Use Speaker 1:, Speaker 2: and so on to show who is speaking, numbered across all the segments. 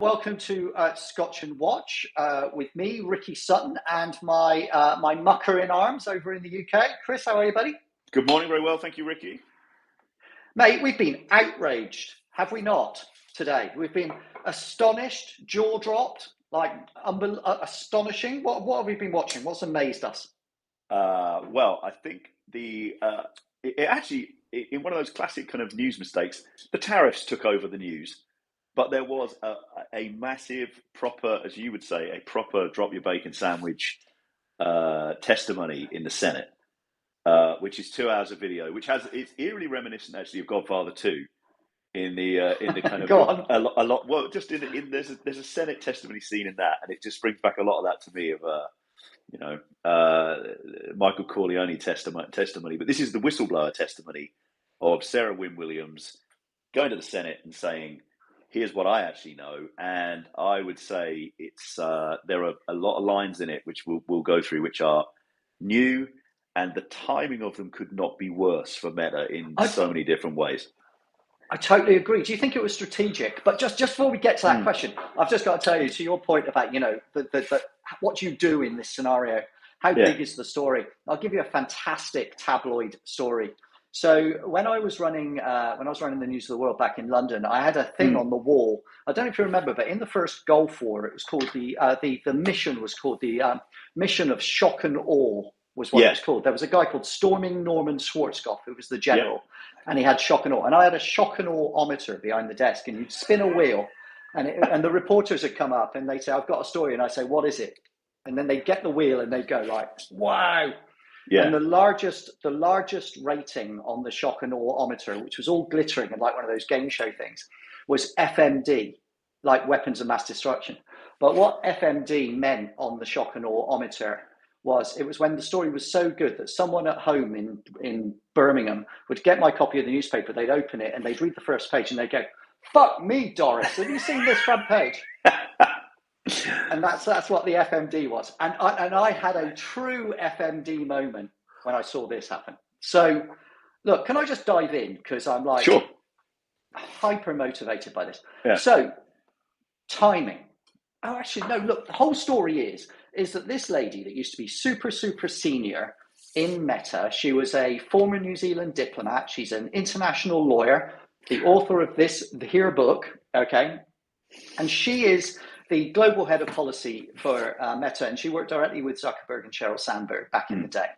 Speaker 1: Welcome to Scotch and Watch with me, Ricky Sutton, and my mucker in arms over in the UK. Chris, how are you, buddy?
Speaker 2: Good morning, very well, thank you, Ricky.
Speaker 1: Mate, we've been outraged, have we not, today? We've been astonished, jaw dropped, astonishing. What have we been watching? What's amazed us?
Speaker 2: Well, I think in one of those classic kind of news mistakes, the tariffs took over the news, but there was a massive, proper, as you would say, a proper drop your bacon sandwich testimony in the Senate, which is 2 hours of video, it's eerily reminiscent actually of Godfather 2 in the kind of
Speaker 1: Go on.
Speaker 2: a lot. Well, just there's a Senate testimony scene in that, and it just brings back a lot of that to me of Michael Corleone testimony. But this is the whistleblower testimony of Sarah Wynne Williams going to the Senate and saying, "Here's what I actually know," and I would say it's there are a lot of lines in it which we'll go through, which are new, and the timing of them could not be worse for Meta in so many different ways.
Speaker 1: I totally agree. Do you think it was strategic? But just before we get to that question, I've just got to tell you, to your point about what you do in this scenario, how big is the story? I'll give you a fantastic tabloid story. So when I was running the News of the World back in London, I had a thing on the wall. I don't know if you remember, but in the first Gulf War, it was called the mission was called the mission of shock and awe. Was what it was called. There was a guy called Storming Norman Schwarzkopf, who was the general, and he had shock and awe. And I had a shock and awe-ometer behind the desk, and you'd spin a wheel, and the reporters would come up, and they'd say, "I've got a story," and I say, "What is it?" And then they'd get the wheel, and they'd go like, "Wow." Yeah. And the largest rating on the shock and awe-ometer, which was all glittering and like one of those game show things, was FMD, like weapons of mass destruction. But what FMD meant on the shock and awe-ometer it was when the story was so good that someone at home in Birmingham would get my copy of the newspaper, they'd open it and they'd read the first page and they'd go, "Fuck me, Doris, have you seen this front page?" And that's what the FMD was. And I had a true FMD moment when I saw this happen. So, look, can I just dive in? Because I'm like hyper motivated by this. Yeah. So, timing. Oh, actually, no, look, the whole story is that this lady that used to be super, super senior in Meta, she was a former New Zealand diplomat. She's an international lawyer, the author of her book, okay? And she is the global head of policy for Meta, and she worked directly with Zuckerberg and Sheryl Sandberg back in the day.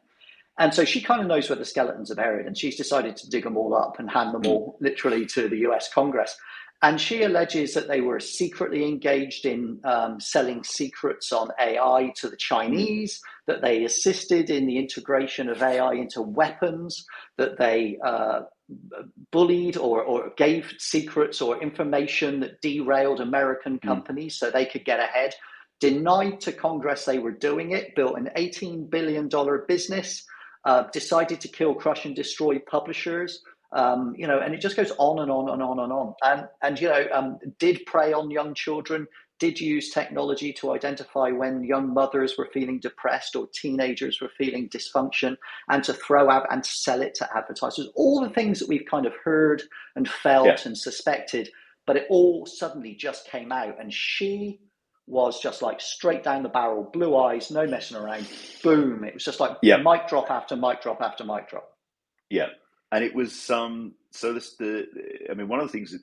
Speaker 1: And so she kind of knows where the skeletons are buried, and she's decided to dig them all up and hand them all literally to the US Congress. And she alleges that they were secretly engaged in selling secrets on AI to the Chinese, that they assisted in the integration of AI into weapons, that they bullied or gave secrets or information that derailed American companies so they could get ahead, denied to Congress they were doing it, built an $18 billion business, decided to kill, crush, and destroy publishers. And it just goes on and on and on and on. And did prey on young children, did use technology to identify when young mothers were feeling depressed or teenagers were feeling dysfunction, and to throw out and sell it to advertisers. All the things that we've kind of heard and felt and suspected, but it all suddenly just came out. And she was just like straight down the barrel, blue eyes, no messing around, boom. It was just like mic drop after mic drop after mic drop.
Speaker 2: Yeah. And it was one of the things that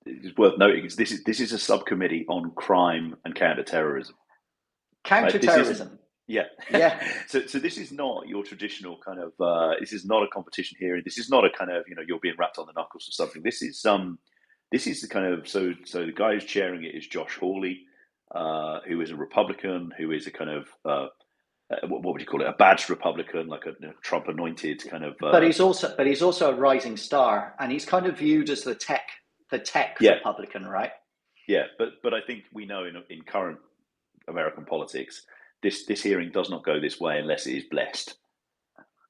Speaker 2: is worth noting is this is a subcommittee on crime and counterterrorism.
Speaker 1: Counterterrorism.
Speaker 2: Right? Yeah. So this is not your traditional kind of this is not a competition hearing. This is not a kind of you're being rapped on the knuckles or something. This is the kind of so the guy who's chairing it is Josh Hawley, who is a Republican, who is a kind of what would you call it? A badged Republican, like a Trump anointed kind of.
Speaker 1: But he's also a rising star, and he's kind of viewed as the tech Republican, right?
Speaker 2: Yeah, but I think we know in current American politics, this hearing does not go this way unless it is blessed.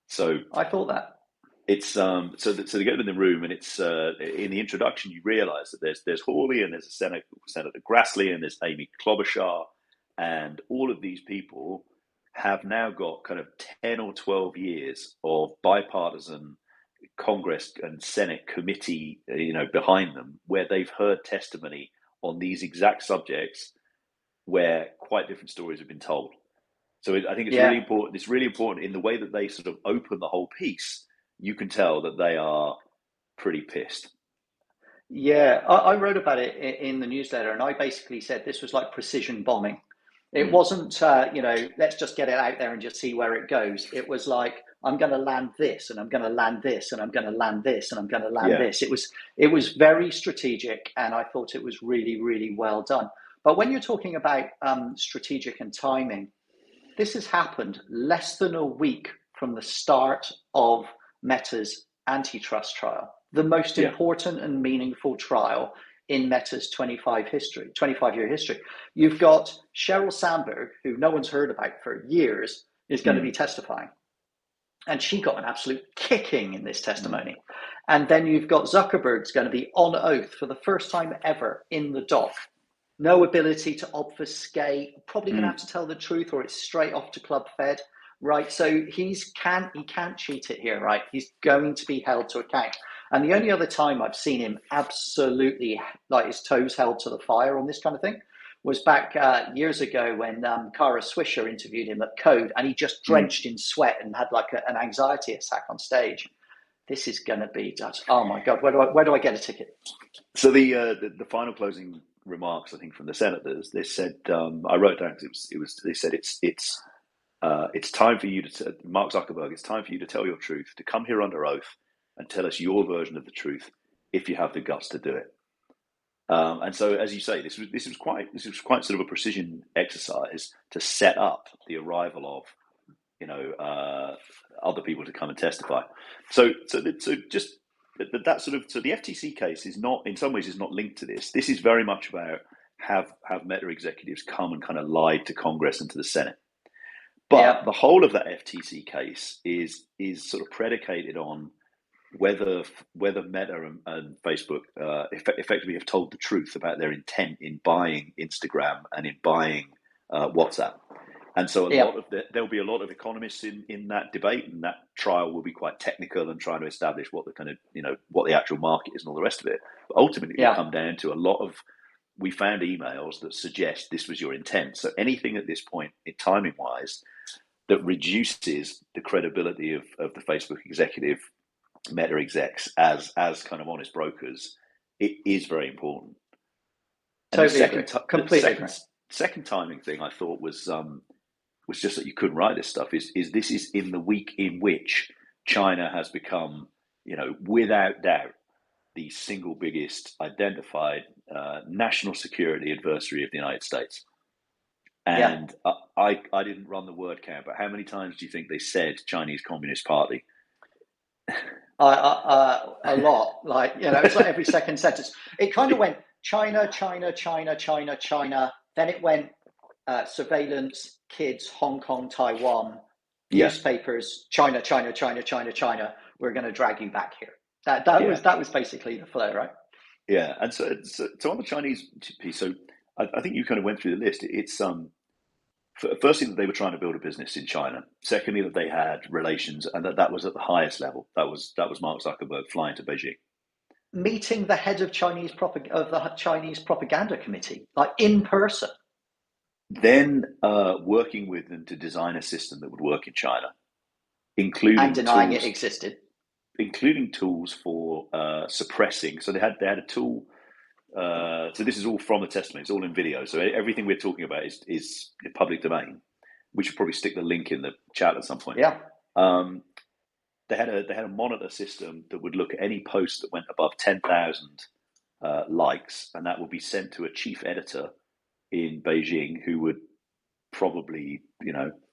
Speaker 2: So
Speaker 1: I thought that
Speaker 2: it's so they get in the room, and it's in the introduction you realise that there's Hawley and there's Senator Grassley and there's Amy Klobuchar, and all of these people have now got kind of 10 or 12 years of bipartisan Congress and Senate committee, behind them, where they've heard testimony on these exact subjects where quite different stories have been told. So I think it's really important. It's really important in the way that they sort of open the whole piece. You can tell that they are pretty pissed.
Speaker 1: Yeah, I wrote about it in the newsletter, and I basically said this was like precision bombing. It wasn't, let's just get it out there and just see where it goes. It was like, I'm going to land this, and I'm going to land this, and I'm going to land this, and I'm going to land this. It was very strategic, and I thought it was really, really well done. But when you're talking about strategic and timing, this has happened less than a week from the start of Meta's antitrust trial, the most important and meaningful trial in Meta's 25-year history. You've got Sheryl Sandberg, who no one's heard about for years, is going to be testifying. And she got an absolute kicking in this testimony. And then you've got Zuckerberg's going to be on oath for the first time ever in the dock. No ability to obfuscate, probably going to have to tell the truth, or it's straight off to Club Fed, right? So he can't cheat it here, right? He's going to be held to account. And the only other time I've seen him absolutely like his toes held to the fire on this kind of thing was back years ago when Kara Swisher interviewed him at Code, and he just drenched in sweat and had like an anxiety attack on stage. This is going to be just, oh my God, where do I get a ticket?
Speaker 2: So the final closing remarks, I think, from the senators, they said, I wrote down because they said it's time for you to, Mark Zuckerberg, it's time for you to tell your truth, to come here under oath and tell us your version of the truth if you have the guts to do it. And so, as you say, this was quite sort of a precision exercise to set up the arrival of other people to come and testify. So the FTC case is not, in some ways, is not linked to this. This is very much about have Meta executives come and kind of lied to Congress and to the Senate. But the whole of that FTC case is sort of predicated on whether Meta and Facebook effectively have told the truth about their intent in buying Instagram and in buying WhatsApp. And so there'll be a lot of economists in that debate, and that trial will be quite technical and trying to establish what the kind of, what the actual market is and all the rest of it. But ultimately, it'll come down to a lot of, we found emails that suggest this was your intent. So anything at this point, timing wise, that reduces the credibility of the Facebook executive, Meta execs as kind of honest brokers, it is very important. And
Speaker 1: Completely.
Speaker 2: Second timing thing I thought was just that you couldn't write this stuff is this is in the week in which China has become, without doubt, the single biggest identified national security adversary of the United States. And I didn't run the word count, but how many times do you think they said Chinese Communist Party?
Speaker 1: A lot. It's like every second sentence. It kind of went China, China, China, China, China. Then it went surveillance, kids, Hong Kong, Taiwan, newspapers, China, China, China, China, China. We're going to drag you back here. That was basically the flow, right?
Speaker 2: Yeah, and so on the Chinese piece. So I think you kind of went through the list. It's firstly that they were trying to build a business in China. Secondly, that they had relations, and that was at the highest level. That was Mark Zuckerberg flying to Beijing,
Speaker 1: meeting the head of the Chinese propaganda committee, like in person.
Speaker 2: Then working with them to design a system that would work in China, including
Speaker 1: and denying it existed,
Speaker 2: including tools for suppressing. So they had a tool. So this is all from the testimony. It's all in video. So everything we're talking about is public domain. We should probably stick the link in the chat at some point.
Speaker 1: Yeah.
Speaker 2: They had a monitor system that would look at any post that went above 10,000 likes, and that would be sent to a chief editor in Beijing who would probably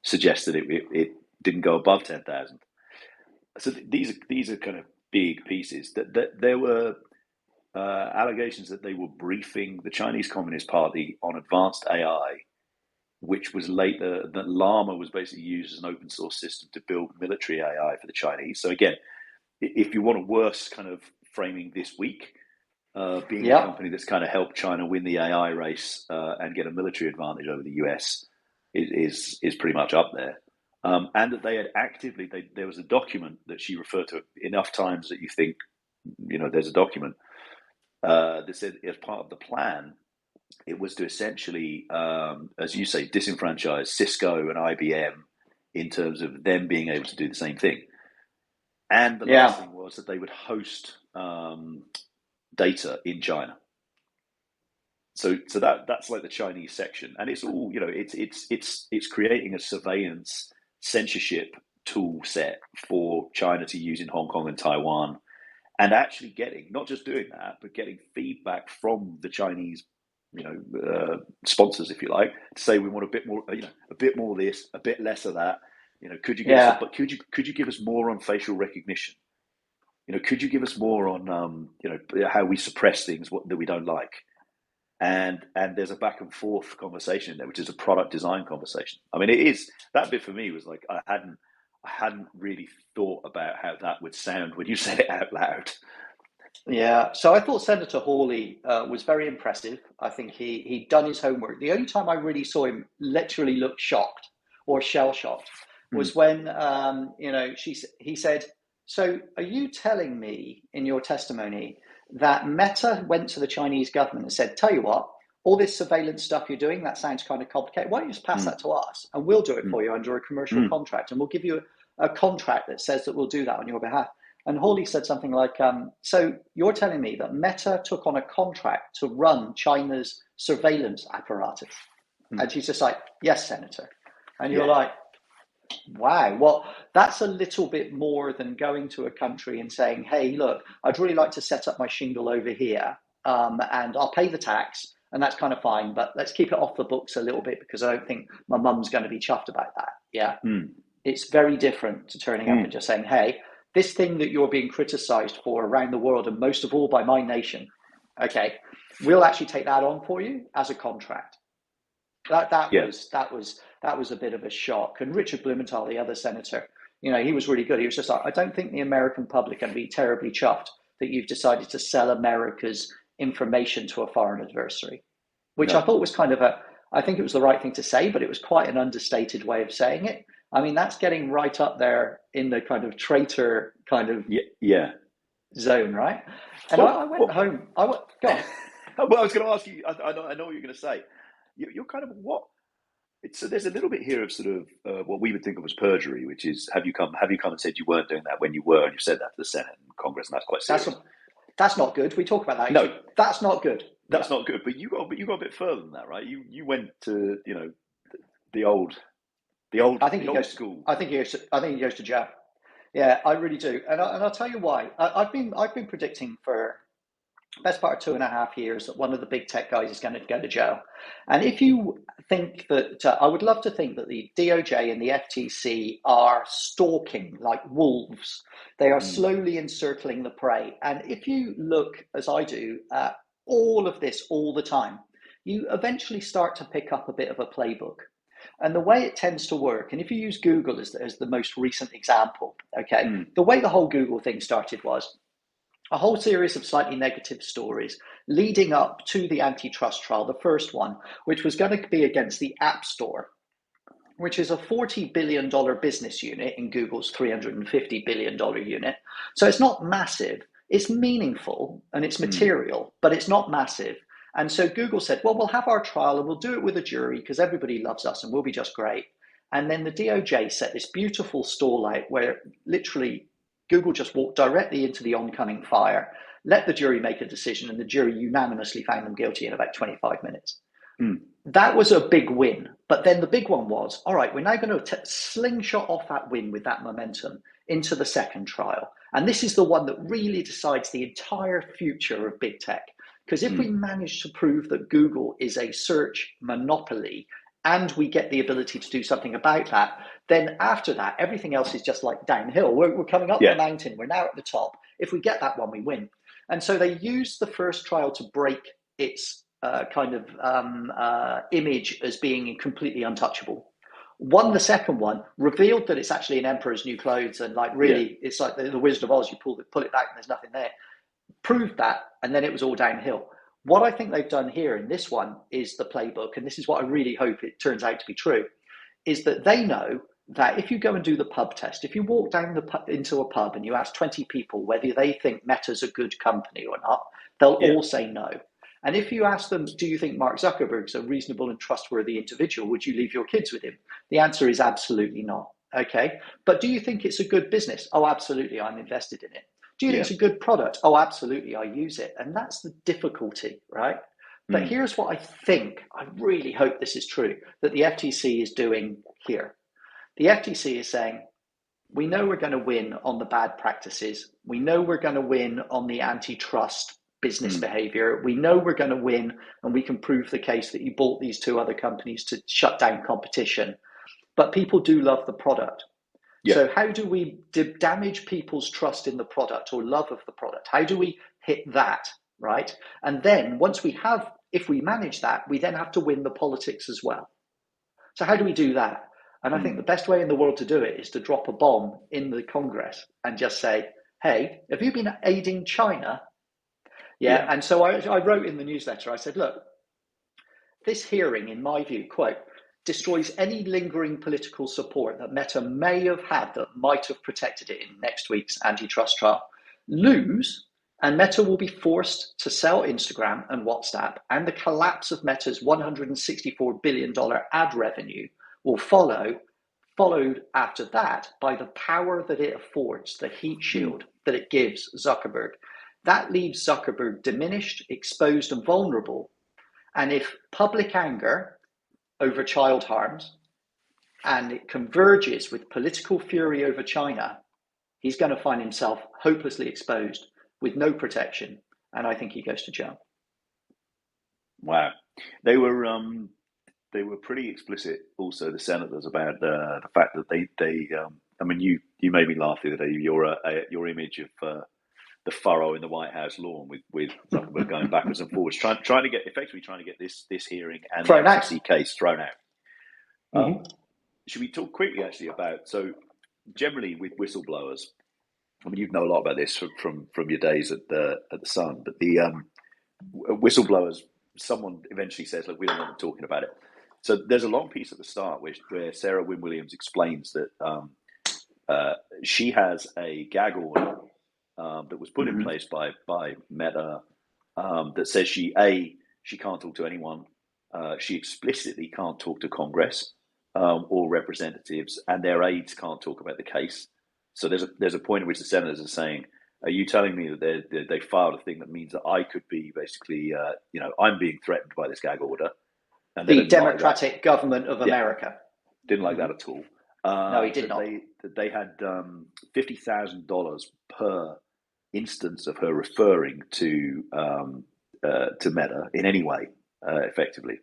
Speaker 2: suggest that it didn't go above 10,000. So these are kind of big pieces. That there were allegations that they were briefing the Chinese Communist Party on advanced AI, which was later that Llama was basically used as an open source system to build military AI for the Chinese. So again, if you want a worse kind of framing this week, being a company that's kind of helped China win the AI race and get a military advantage over the US is pretty much up there. And that they had actively, there was a document that she referred to enough times that you think, there's a document that said as part of the plan, it was to essentially, as you say, disenfranchise Cisco and IBM in terms of them being able to do the same thing. And the last thing was that they would host data in China. So that's like the Chinese section, and it's all, it's creating a surveillance censorship tool set for China to use in Hong Kong and Taiwan, and actually getting, not just doing that, but getting feedback from the Chinese, sponsors, if you like, to say we want a bit more, a bit more of this, a bit less of that. Could you give us, but could you give us more on facial recognition? Could you give us more on, how we suppress things that we don't like? And there's a back and forth conversation there, which is a product design conversation. I mean, it is, that bit for me was like, I hadn't really thought about how that would sound when you said it out loud.
Speaker 1: Yeah, so I thought Senator Hawley was very impressive. I think he'd done his homework. The only time I really saw him literally look shocked or shell-shocked was when, he said, so are you telling me in your testimony that Meta went to the Chinese government and said, tell you what, all this surveillance stuff you're doing, that sounds kind of complicated. Why don't you just pass that to us and we'll do it for you under a commercial contract, and we'll give you a contract that says that we'll do that on your behalf. And Hawley said something like, so you're telling me that Meta took on a contract to run China's surveillance apparatus? And she's just like, yes, Senator. And you're like, wow, well, that's a little bit more than going to a country and saying, hey, look, I'd really like to set up my shingle over here, and I'll pay the tax, and that's kind of fine, but let's keep it off the books a little bit because I don't think my mum's going to be chuffed about that. Yeah. It's very different to turning up and just saying, hey, this thing that you're being criticized for around the world, and most of all by my nation, okay, we'll actually take that on for you as a contract. That was a bit of a shock. And Richard Blumenthal, the other senator, he was really good. He was just like, I don't think the American public are going to be terribly chuffed that you've decided to sell America's information to a foreign adversary, which I thought was I think it was the right thing to say, but it was quite an understated way of saying it. I mean, that's getting right up there in the kind of traitor kind of zone, right? And I went home. Go on.
Speaker 2: Well, I was going to ask you, I know what you're going to say. You're kind of what? So there's a little bit here of sort of what we would think of as perjury, which is have you come and said you weren't doing that when you were, and you've said that to the Senate and Congress, and that's quite serious.
Speaker 1: That's not good. We talk about that.
Speaker 2: No,
Speaker 1: that's not good.
Speaker 2: That's not good. But you got a bit further than that, right? You went to the old school.
Speaker 1: I think he goes to jail. Yeah, I really do, and I'll tell you why. I've been predicting for the best part of 2.5 years that one of the big tech guys is going to go to jail. And if you think that, I would love to think that the DOJ and the FTC are stalking like wolves. They are slowly encircling the prey. And if you look, as I do, at all of this all the time, you eventually start to pick up a bit of a playbook. And the way it tends to work, and if you use Google as the most recent example, okay, the way the whole Google thing started was a whole series of slightly negative stories leading up to the antitrust trial, the first one, which was going to be against the App Store, which is a $40 billion business unit in Google's $350 billion unit. So it's not massive. It's meaningful and it's material, but it's not massive. And so Google said, well, we'll have our trial and we'll do it with a jury because everybody loves us and we'll be just great. And then the DOJ set this beautiful stall out where literally Google just walked directly into the oncoming fire, let the jury make a decision, and the jury unanimously found them guilty in about 25 minutes. That was a big win. But then the big one was, all right, we're now going to slingshot off that win with that momentum into the second trial. And this is the one that really decides the entire future of big tech. Because if we manage to prove that Google is a search monopoly and we get the ability to do something about that, then after that, everything else is just like downhill. We're coming up the mountain. We're now at the top. If we get that one, we win. And so they used the first trial to break its image as being completely untouchable. Won the second one, revealed that it's actually an emperor's new clothes, and like really, it's like the Wizard of Oz. You pull it back, and there's nothing there. Proved that, and then it was all downhill. What I think they've done here in this one is the playbook, and this is what I really hope it turns out to be true, is that they know that if you go and do the pub test, if you walk down into a pub and you ask 20 people whether they think Meta's a good company or not, they'll all say no. And if you ask them, do you think Mark Zuckerberg's a reasonable and trustworthy individual? Would you leave your kids with him? The answer is absolutely not. Okay. But do you think it's a good business? Oh, absolutely. I'm invested in it. Do you think it's a good product? Oh, absolutely. I use it. And that's the difficulty, right? But here's what I think. I really hope this is true, that the FTC is doing here. The FTC is saying, we know we're going to win on the bad practices. We know we're going to win on the antitrust business behavior. We know we're going to win, and we can prove the case that you bought these two other companies to shut down competition. But people do love the product. Yeah. So how do we damage people's trust in the product or love of the product? How do we hit that, right? And then once we have, if we manage that, we then have to win the politics as well. So how do we do that? And I think the best way in the world to do it is to drop a bomb in the Congress and just say, hey, have you been aiding China? Yeah. And so I wrote in the newsletter, I said, look, this hearing, in my view, quote, destroys any lingering political support that Meta may have had that might have protected it in next week's antitrust trial. Lose, and Meta will be forced to sell Instagram and WhatsApp, and the collapse of Meta's $164 billion ad revenue will follow, followed after that by the power that it affords, the heat shield that it gives Zuckerberg. That leaves Zuckerberg diminished, exposed, and vulnerable. And if public anger over child harms and it converges with political fury over China, he's going to find himself hopelessly exposed with no protection. And I think he goes to jail.
Speaker 2: Wow. They were pretty explicit also, the senators, about the fact that they I mean, you made me laugh the other day. Your image of the furrow in the White House lawn with Zuckerberg going backwards and forwards, trying to get this hearing and the FTC case thrown out. Should we talk quickly actually about, so generally with whistleblowers, I mean, you know a lot about this from your days at the Sun, but the whistleblowers, someone eventually says, look, we don't want them talking about it. So there's a long piece at the start where Sarah Wynne Williams explains that she has a gag order that was put in place by Meta that says she can't talk to anyone. She explicitly can't talk to Congress or representatives, and their aides can't talk about the case. So there's a point at which the senators are saying, are you telling me that they filed a thing that means that I could be basically, I'm being threatened by this gag order?
Speaker 1: And the Democratic government of America.
Speaker 2: Didn't like that at all.
Speaker 1: No, he did not.
Speaker 2: They had $50,000 per instance of her referring to Meta in any way, effectively.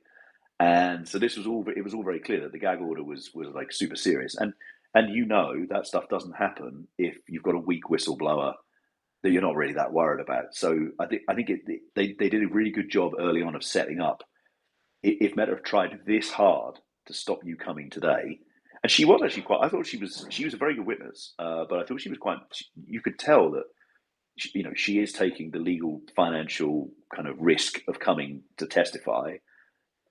Speaker 2: And so it was all very clear that the gag order was like super serious. And that stuff doesn't happen if you've got a weak whistleblower that you're not really that worried about. So I think they did a really good job early on of setting up. If Meta have tried this hard to stop you coming today, and she was actually I thought she was a very good witness, but I thought she was you could tell that she is taking the legal financial kind of risk of coming to testify,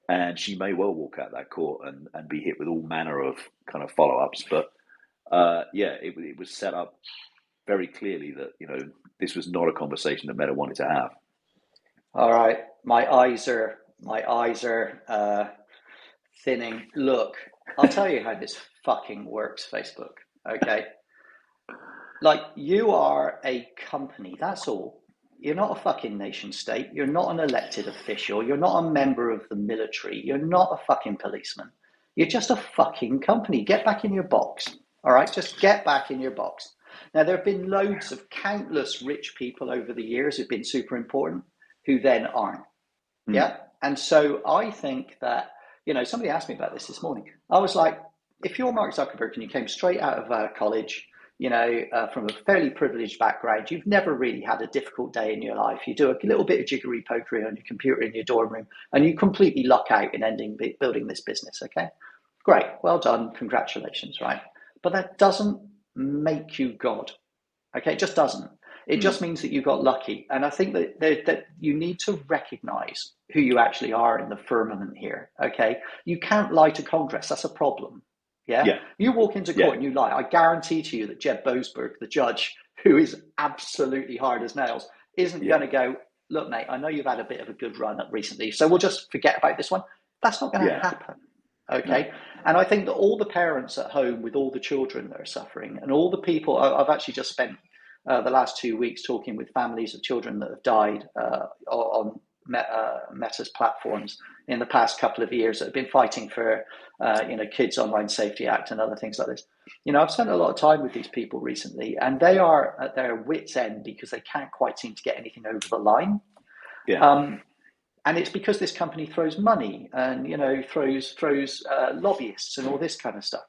Speaker 2: and she may well walk out that court and be hit with all manner of kind of follow-ups. But it was set up very clearly that this was not a conversation that Meta wanted to have.
Speaker 1: All right, my eyes are thinning. Look, I'll tell you how this fucking works, Facebook. Okay, like, you are a company. That's all. You're not a fucking nation state. You're not an elected official. You're not a member of the military. You're not a fucking policeman. You're just a fucking company. Get back in your box. All right, just get back in your box. Now, there have been loads of countless rich people over the years who've been super important who then aren't. Yeah. And so I think that, somebody asked me about this morning. I was like, if you're Mark Zuckerberg and you came straight out of college, from a fairly privileged background, you've never really had a difficult day in your life. You do a little bit of jiggery pokery on your computer in your dorm room, and you completely luck out in building this business. Okay, great, well done, congratulations, right? But that doesn't make you God. Okay, it just doesn't. It just means that you got lucky. And I think that you need to recognize who you actually are in the firmament here. Okay, you can't lie to Congress. That's a problem. Yeah. You walk into court and you lie. I guarantee to you that Jeb Boasberg, the judge, who is absolutely hard as nails, isn't going to go, look, mate, I know you've had a bit of a good run up recently, so we'll just forget about this one. That's not going to happen. Okay.
Speaker 2: No.
Speaker 1: And I think that all the parents at home with all the children that are suffering, and all the people, I've actually just spent the last 2 weeks talking with families of children that have died on Meta's platforms in the past couple of years that have been fighting for, Kids Online Safety Act and other things like this. I've spent a lot of time with these people recently, and they are at their wits' end because they can't quite seem to get anything over the line.
Speaker 2: Yeah.
Speaker 1: And it's because this company throws money and throws lobbyists and all this kind of stuff.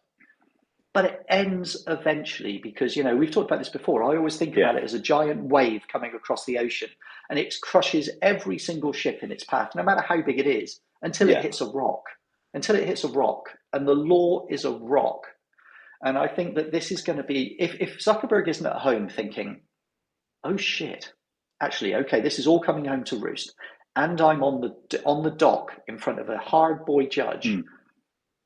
Speaker 1: But it ends eventually because we've talked about this before. I always think about it as a giant wave coming across the ocean, and it crushes every single ship in its path, no matter how big it is, until it hits a rock. Until it hits a rock, and the law is a rock. And I think that this is going to be if Zuckerberg isn't at home thinking, "Oh shit, actually, okay, this is all coming home to roost." And I'm on the dock in front of a hard boy judge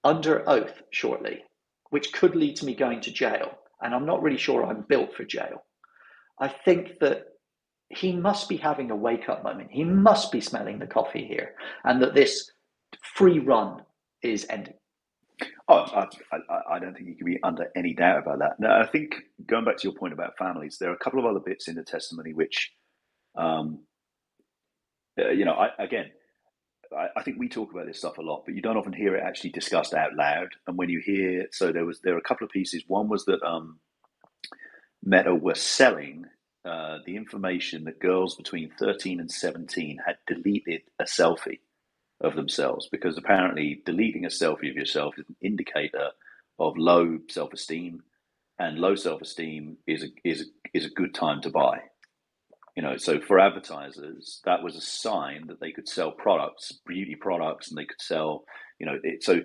Speaker 1: under oath shortly, which could lead to me going to jail. And I'm not really sure I'm built for jail. I think that he must be having a wake up moment. He must be smelling the coffee here, and that this free run is ending.
Speaker 2: Oh, I don't think you can be under any doubt about that. Now, I think going back to your point about families, there are a couple of other bits in the testimony which, I think we talk about this stuff a lot, but you don't often hear it actually discussed out loud. And when you hear, there are a couple of pieces. One was that Meta were selling the information that girls between 13 and 17 had deleted a selfie of themselves, because apparently deleting a selfie of yourself is an indicator of low self-esteem, and low self-esteem is a good time to buy. So for advertisers, that was a sign that they could sell products, beauty products, and they could sell, So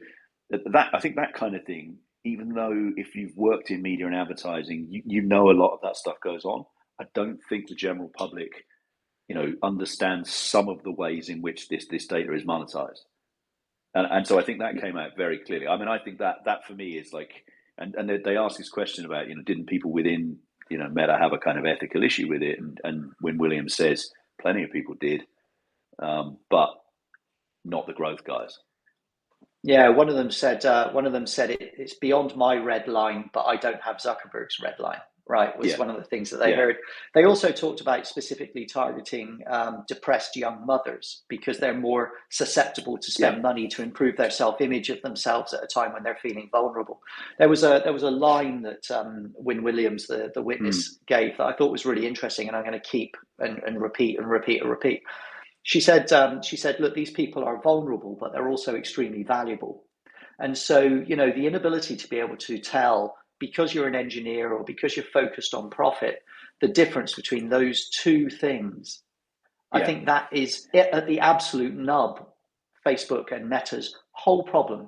Speaker 2: that, I think that kind of thing, even though if you've worked in media and advertising, you know a lot of that stuff goes on. I don't think the general public, understands some of the ways in which this data is monetized. And so I think that came out very clearly. I mean, I think that for me is like, and they asked this question about, didn't people within Meta have a kind of ethical issue with it? And when Williams says plenty of people did, but not the growth guys.
Speaker 1: Yeah, one of them said it's beyond my red line, but I don't have Zuckerberg's red line. Right, was one of the things that they heard. They also talked about specifically targeting depressed young mothers because they're more susceptible to spend money to improve their self-image of themselves at a time when they're feeling vulnerable. There was a line that Wynne Williams, the witness, gave that I thought was really interesting, and I'm going to keep and repeat and repeat and repeat. She said, look, these people are vulnerable, but they're also extremely valuable. And so, the inability to be able to tell, because you're an engineer or because you're focused on profit, the difference between those two things, I think that is at the absolute nub, Facebook and Meta's whole problem.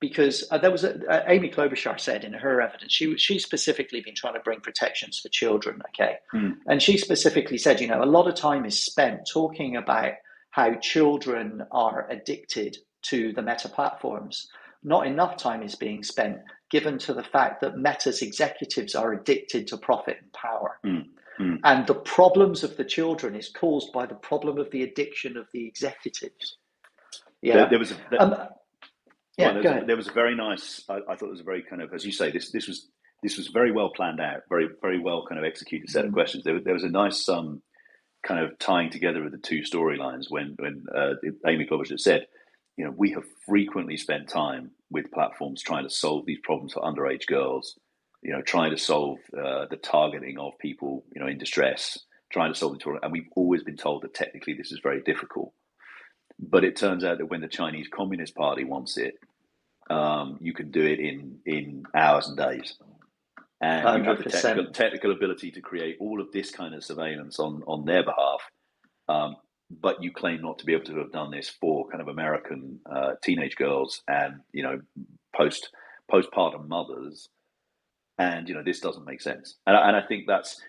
Speaker 1: Because there was Amy Klobuchar said in her evidence, she's specifically been trying to bring protections for children, okay? And she specifically said, a lot of time is spent talking about how children are addicted to the Meta platforms. Not enough time is being spent given to the fact that Meta's executives are addicted to profit and power. And the problems of the children is caused by the problem of the addiction of the executives. Yeah.
Speaker 2: There was a very nice, I thought it was a very kind of, as you say, this was very well planned out, very, very well kind of executed set of questions. There was a nice kind of tying together of the two storylines when Amy Klobuchar said, we have frequently spent time with platforms trying to solve these problems for underage girls, trying to solve the targeting of people, in distress, trying to solve and we've always been told that technically this is very difficult. But it turns out that when the Chinese Communist Party wants it, you can do it in hours and days. And you have the technical ability to create all of this kind of surveillance on their behalf. But you claim not to be able to have done this for kind of American teenage girls and, postpartum mothers. And, this doesn't make sense. And I think that's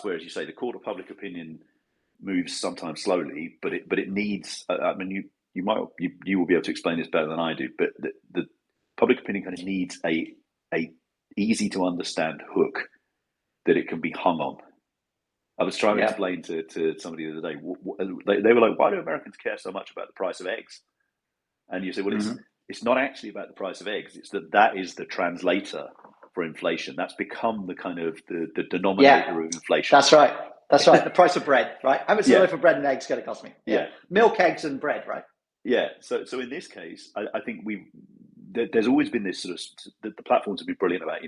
Speaker 2: where, as you say, the court of public opinion moves sometimes slowly, but it needs, you will be able to explain this better than I do, but the public opinion kind of needs a easy to understand hook that it can be hung on. I was trying to
Speaker 1: Yeah.
Speaker 2: explain to somebody the other day. They were like, "Why do Americans care so much about the price of eggs?" And you say, "Well,
Speaker 1: Mm-hmm.
Speaker 2: it's not actually about the price of eggs. It's that is the translator for inflation. That's become the kind of the denominator
Speaker 1: Yeah,
Speaker 2: of inflation."
Speaker 1: that's right. That's right. The price of bread, right? How much is a
Speaker 2: Yeah,
Speaker 1: loaf of bread and eggs going to cost me? Yeah.
Speaker 2: yeah,
Speaker 1: Milk, eggs, and bread, right?
Speaker 2: yeah. So in this case, I think there's always been this sort of the platforms have been brilliant about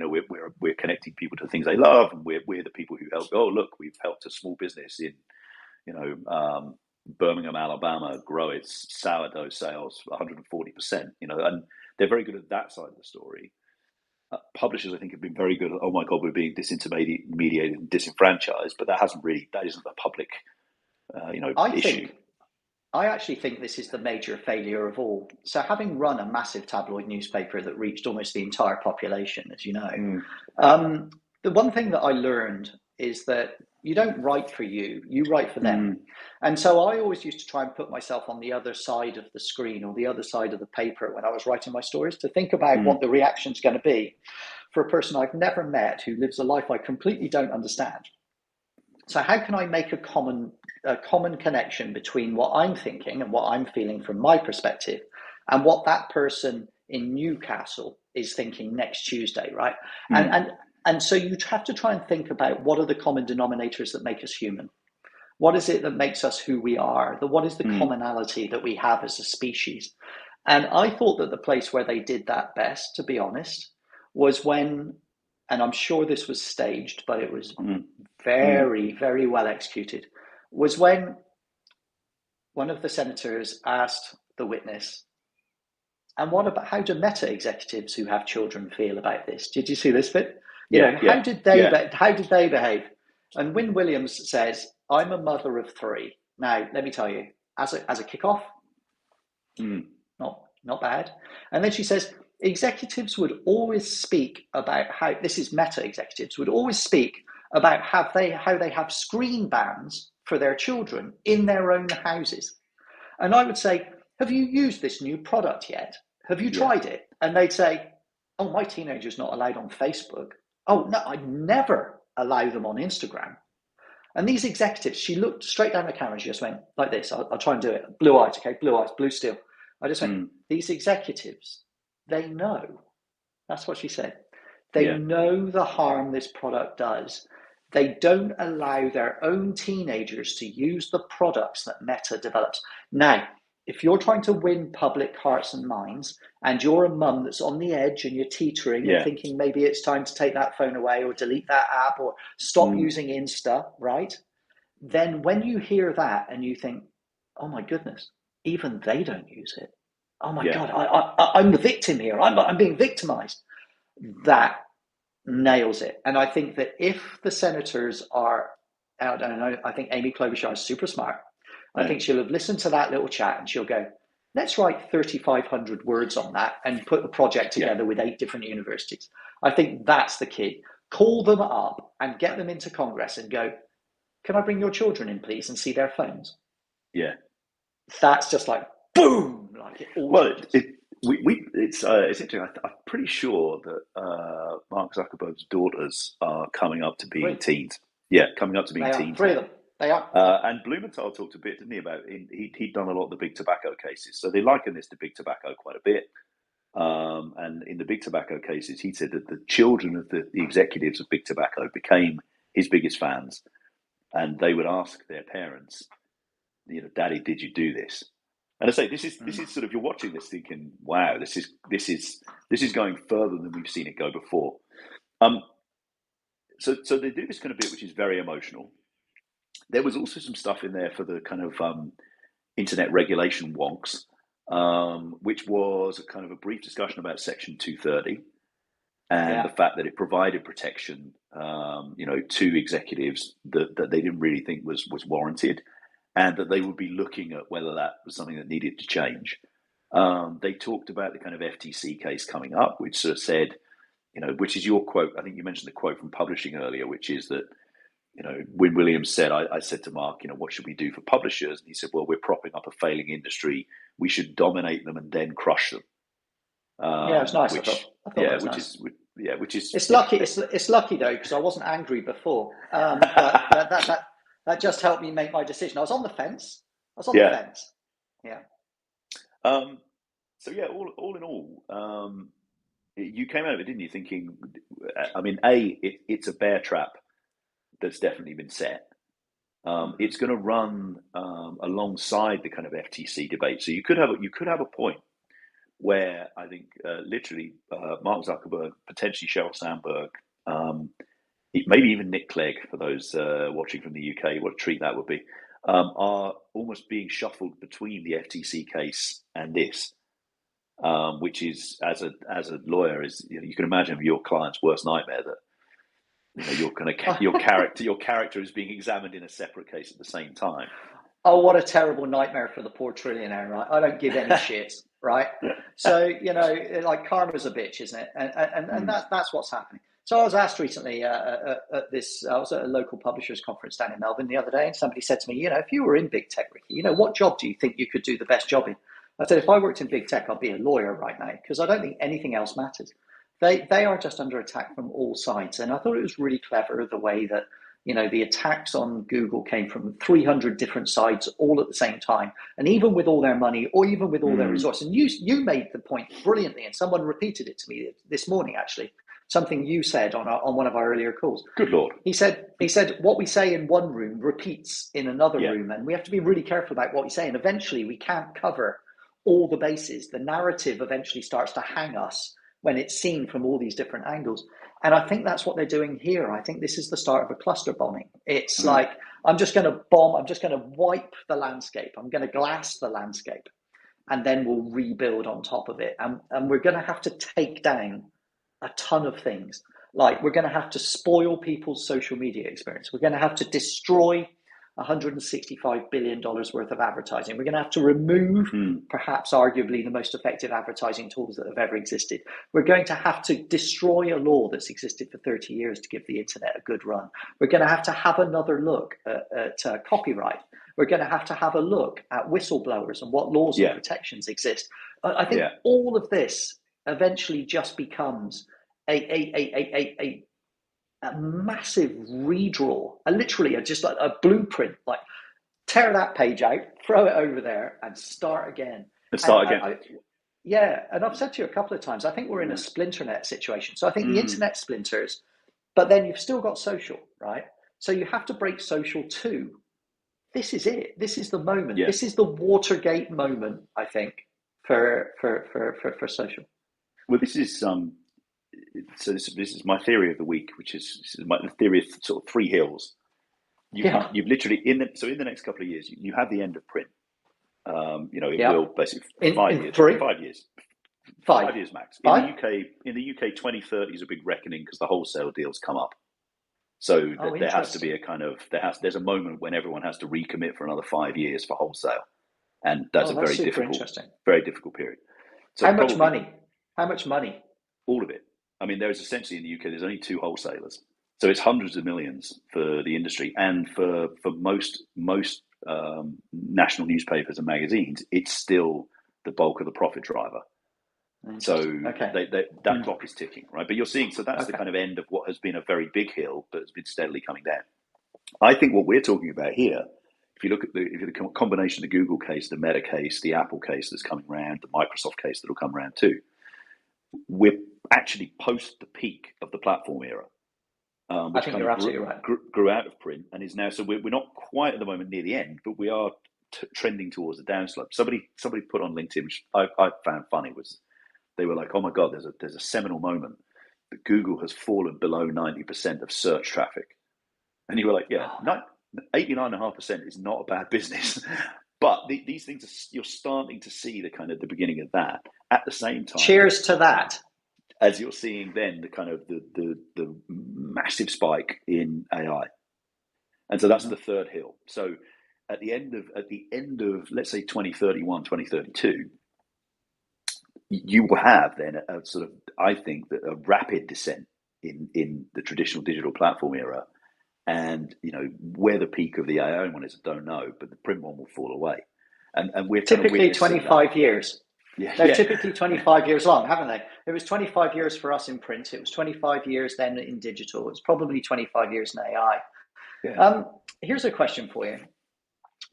Speaker 2: we're connecting people to things they love, and we're the people who help. Oh, look, we've helped a small business in Birmingham, Alabama, grow its sourdough sales 140%. And they're very good at that side of the story. Publishers, I think, have been very good at, oh my God, we're being disintermediated and disenfranchised, but that isn't a public,
Speaker 1: I
Speaker 2: issue.
Speaker 1: think, I actually think this is the major failure of all. So, having run a massive tabloid newspaper that reached almost the entire population, as you know,
Speaker 2: Mm,
Speaker 1: the one thing that I learned is that you don't write for you, you write for them.
Speaker 2: mm,
Speaker 1: And so I always used to try and put myself on the other side of the screen or the other side of the paper when I was writing my stories to think about
Speaker 2: mm,
Speaker 1: what the reaction's going to be for a person I've never met who lives a life I completely don't understand. So how can I make a common connection between what I'm thinking and what I'm feeling from my perspective and what that person in Newcastle is thinking next Tuesday, right? And
Speaker 2: mm,
Speaker 1: and and so you have to try and think about what are the common denominators that make us human. What is it that makes us who we are? What is the
Speaker 2: mm,
Speaker 1: commonality that we have as a species? And I thought that the place where they did that best, to be honest, was when, and I'm sure this was staged, but it was
Speaker 2: mm, mm.
Speaker 1: very, very well executed, was when one of the senators asked the witness, and what about how do Meta executives who have children feel about this? Did you see this bit?
Speaker 2: Yeah,
Speaker 1: How
Speaker 2: yeah,
Speaker 1: did they
Speaker 2: yeah.
Speaker 1: how did they behave? And Wynne Williams says, "I'm a mother of three." Now, let me tell you, as a kickoff,
Speaker 2: Mm,
Speaker 1: not bad. And then she says, executives would always speak about how this is Meta executives would always speak about how they have screen bans for their children in their own houses. And I would say, have you used this new product yet? Have you
Speaker 2: yeah,
Speaker 1: tried it? And they'd say, oh, my teenager's not allowed on Facebook. Oh, no, I never allow them on Instagram. And these executives, she looked straight down the camera. She just went like this. I'll try and do it. Blue eyes, okay? Blue eyes, blue steel. I just went,
Speaker 2: mm,
Speaker 1: these executives, they know. That's what she said. They
Speaker 2: yeah,
Speaker 1: know the harm this product does. They don't allow their own teenagers to use the products that Meta develops. Now, if you're trying to win public hearts and minds, and you're a mum that's on the edge and you're teetering and
Speaker 2: yeah.
Speaker 1: thinking maybe it's time to take that phone away or delete that app or stop
Speaker 2: Mm,
Speaker 1: using Insta, right? Then when you hear that and you think, oh my goodness, even they don't use it. Oh my
Speaker 2: yeah,
Speaker 1: God, I'm the victim here. I'm being victimized. That nails it. And I think that if the senators are, I don't know, I think Amy Klobuchar is super smart. I
Speaker 2: yeah,
Speaker 1: think she'll have listened to that little chat and she'll go, let's write 3,500 words on that and put a project
Speaker 2: yeah.
Speaker 1: together with 8 different universities. I think that's the key. Call them up and get them into Congress and go, can I bring your children in, please, and see their phones?
Speaker 2: Yeah.
Speaker 1: That's just like boom, like it all
Speaker 2: Well,
Speaker 1: changes.
Speaker 2: it's interesting. I'm pretty sure that Mark Zuckerberg's daughters are coming up to being
Speaker 1: Three.
Speaker 2: teens. Yeah, coming up to being
Speaker 1: They are.
Speaker 2: teens
Speaker 1: Three of
Speaker 2: now.
Speaker 1: them. They are.
Speaker 2: And Blumenthal talked a bit, didn't he, about he'd done a lot of the big tobacco cases. So they liken this to big tobacco quite a bit. And in the big tobacco cases, he said that the children of the executives of big tobacco became his biggest fans, and they would ask their parents, Daddy, did you do this? And I say this is sort of you're watching this thinking, wow, this is going further than we've seen it go before. Um, so they do this kind of bit which is very emotional. There was also some stuff in there for the kind of internet regulation wonks, which was a kind of a brief discussion about Section 230 and
Speaker 1: Yeah.
Speaker 2: the fact that it provided protection, to executives that they didn't really think was warranted, and that they would be looking at whether that was something that needed to change. They talked about the kind of FTC case coming up, which sort of said, which is your quote. I think you mentioned the quote from publishing earlier, which is that, Wynne Williams said, I said to Mark, what should we do for publishers? And he said, well, we're propping up a failing industry. We should dominate them and then crush them.
Speaker 1: Yeah, it's nice. I thought.
Speaker 2: Which,
Speaker 1: I thought that
Speaker 2: yeah,
Speaker 1: was nice.
Speaker 2: which is,
Speaker 1: It's lucky. It's lucky though because I wasn't angry before. But that That just helped me make my decision. I was on the fence. Yeah.
Speaker 2: So yeah, all in all, you came out of it, didn't you? Thinking, I mean, it's a bear trap that's definitely been set. It's going to run alongside the kind of FTC debate. So you could have a point where I think literally Mark Zuckerberg, potentially Sheryl Sandberg, maybe even Nick Clegg, for those watching from the UK, what a treat that would be, are almost being shuffled between the FTC case and this, which is, as a lawyer, is, you can imagine your client's worst nightmare, that your character is being examined in a separate case at the same time.
Speaker 1: Oh, what a terrible nightmare for the poor trillionaire, right? I don't give any shits, right? So, like, karma's a bitch, isn't it? And that's what's happening. So I was asked recently I was at a local publishers conference down in Melbourne the other day, and somebody said to me, if you were in big tech, Ricky, what job do you think you could do the best job in? I said, if I worked in big tech, I'd be a lawyer right now, because I don't think anything else matters. They are just under attack from all sides. And I thought it was really clever the way that, the attacks on Google came from 300 different sides all at the same time. And even with all their money, or even with all their resources, and you made the point brilliantly, and someone repeated it to me this morning, actually, something you said on one of our earlier calls.
Speaker 2: Good Lord.
Speaker 1: He said, what we say in one room repeats in another room, and we have to be really careful about what we say. And eventually we can't cover all the bases. The narrative eventually starts to hang us when it's seen from all these different angles. And I think that's what they're doing here. I think this is the start of a cluster bombing. It's like, I'm just going to bomb, I'm just going to wipe the landscape, I'm going to glass the landscape, and then we'll rebuild on top of it. And we're going to have to take down a ton of things. Like, we're going to have to spoil people's social media experience. We're going to have to destroy $165 billion worth of advertising. We're going to have to remove perhaps arguably the most effective advertising tools that have ever existed. We're going to have to destroy a law that's existed for 30 years to give the internet a good run. We're going to have another look at copyright. We're going to have a look at whistleblowers and what laws and protections exist. I think all of this eventually just becomes a massive redraw, literally just like a blueprint, like tear that page out, throw it over there, and start again. And I've said to you a couple of times, I think we're in a splinternet situation. So I think the internet splinters, but then you've still got social, right? So you have to break social too. This is it. This is the moment. This is the Watergate moment, I think, for social.
Speaker 2: Well, this is so this is my theory of the week, which is my theory of sort of three hills. You've literally in the next couple of years, you have the end of print. It will basically 5 years. 5 years max. In the UK, 2030 is a big reckoning because the wholesale deals come up. So there has to be a kind of there's a moment when everyone has to recommit for another 5 years for wholesale, and that's a very difficult period. So
Speaker 1: How much money?
Speaker 2: All of it. I mean, there's essentially in the UK, there's only two wholesalers. So it's hundreds of millions for the industry. And for most national newspapers and magazines, it's still the bulk of the profit driver. So that clock is ticking, right? But you're seeing, so that's the kind of end of what has been a very big hill, but has been steadily coming down. I think what we're talking about here, if you look at the combination of the Google case, the Meta case, the Apple case that's coming around, the Microsoft case that'll come around too, we're actually post the peak of the platform era, which
Speaker 1: I think you're absolutely right.
Speaker 2: Grew out of print and is now. So we're not quite at the moment near the end, but we are trending towards the downslope. Somebody put on LinkedIn, which I found funny, was they were like, "Oh my God, there's a seminal moment that Google has fallen below 90% of search traffic," and you were like, "Yeah, 89.5% is not a bad business." But these things you're starting to see the beginning of that. At the same time,
Speaker 1: cheers to that.
Speaker 2: As you're seeing then the kind of the massive spike in AI, and so that's the third hill. So at the end of let's say 2031, 2032, you will have then a sort of, I think, that a rapid descent in the traditional digital platform era. And where the peak of the AI one is, I don't know, but the print one will fall away. And we're
Speaker 1: typically 25 years. They're
Speaker 2: Yeah.
Speaker 1: typically 25 years long, haven't they? It was 25 years for us in print. It was 25 years then in digital. It's probably 25 years in AI. Here's a question for you.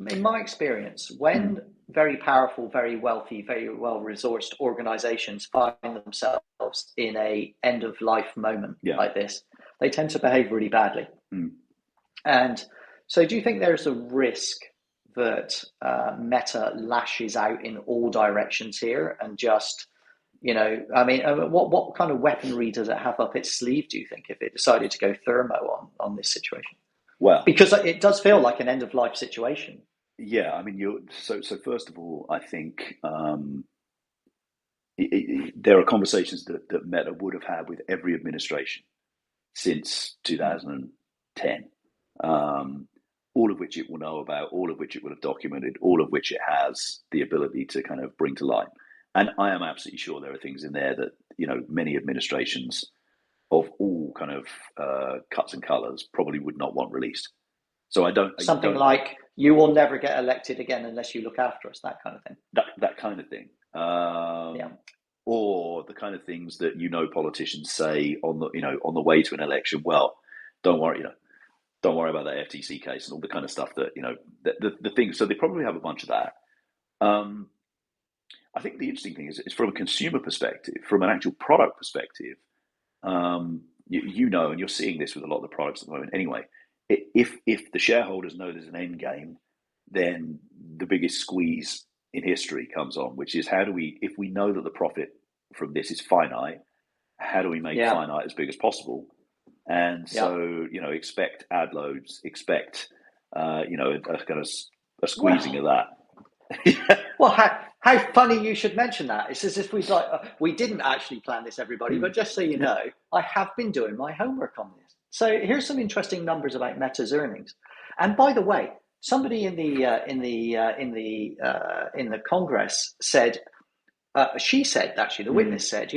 Speaker 1: In my experience, when very powerful, very wealthy, very well-resourced organizations find themselves in a end-of-life moment like this, they tend to behave really badly. And so do you think there's a risk that Meta lashes out in all directions here and just, what kind of weaponry does it have up its sleeve, do you think, if it decided to go thermo on this situation?
Speaker 2: Well,
Speaker 1: because it does feel like an end-of-life situation.
Speaker 2: Yeah, I mean, so first of all, I think there are conversations that Meta would have had with every administration since 2010, all of which it will know about, all of which it will have documented, all of which it has the ability to kind of bring to light. And I am absolutely sure there are things in there that, many administrations of all kind of cuts and colours probably would not want released. So
Speaker 1: Something like, you will never get elected again unless you look after us, that kind of thing.
Speaker 2: That kind of thing. Or the kind of things that politicians say on the way to an election. Well, don't worry about that FTC case and all the kind of stuff that the things. So they probably have a bunch of that. I think the interesting thing is from a consumer perspective, from an actual product perspective. And you're seeing this with a lot of the products at the moment. Anyway, if the shareholders know there's an end game, then the biggest squeeze in history comes on, which is if we know that the profit from this is finite, how do we make finite as big as possible? And so, expect ad loads, expect, a kind of a squeezing of that.
Speaker 1: Well, how funny you should mention that. It's as if we didn't actually plan this, everybody, but just so you know, I have been doing my homework on this. So here's some interesting numbers about Meta's earnings. And by the way, somebody in the Congress said, the witness said,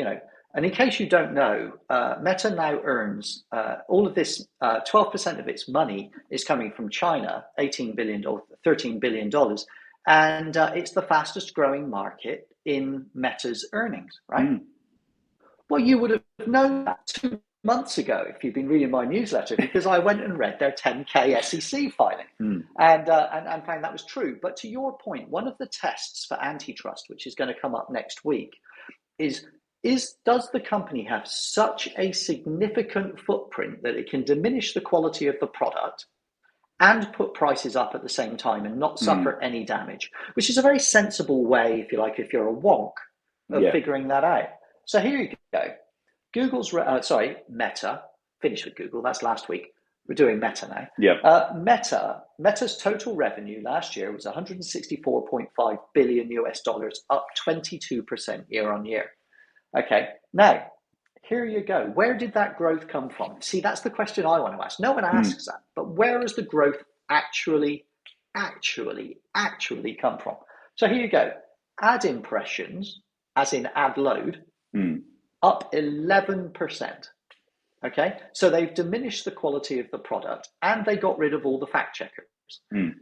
Speaker 1: and in case you don't know, Meta now earns all of this. 12% of its money is coming from China, $13 billion, and it's the fastest growing market in Meta's earnings, right? Well, you would have known that 2 months ago if you've been reading my newsletter, because I went and read their 10K SEC filing and found that was true. But to your point, one of the tests for antitrust, which is going to come up next week, is does the company have such a significant footprint that it can diminish the quality of the product and put prices up at the same time and not suffer any damage, which is a very sensible way, if you like, if you're a wonk, of figuring that out. So here you go. Meta, finished with Google, that's last week. We're doing Meta now. Meta's total revenue last year was $164.5 billion US, up 22% year on year. Okay, now, here you go. Where did that growth come from? See, that's the question I want to ask. No one asks that, but where has the growth actually come from? So here you go. Ad impressions, as in ad load, up 11%. Okay, so they've diminished the quality of the product and they got rid of all the fact checkers.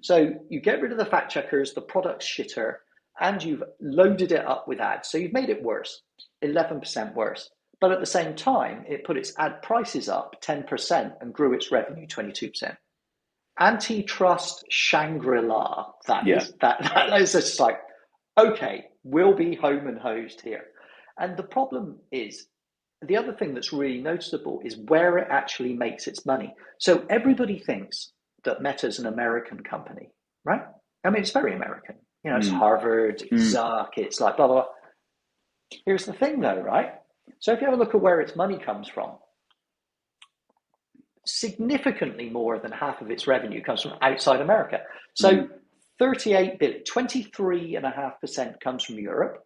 Speaker 1: So you get rid of the fact checkers, the product's shitter, and you've loaded it up with ads. So you've made it worse, 11% worse. But at the same time, it put its ad prices up 10% and grew its revenue 22%. Antitrust Shangri-La, that is just like, okay, we'll be home and hosed here. And the problem is, the other thing that's really noticeable is where it actually makes its money. So everybody thinks that Meta's an American company, right? I mean, it's very American. It's Harvard, it's Zuck, it's like blah, blah, blah. Here's the thing though, right? So if you have a look at where its money comes from, significantly more than half of its revenue comes from outside America. So 38 billion, 23.5% comes from Europe,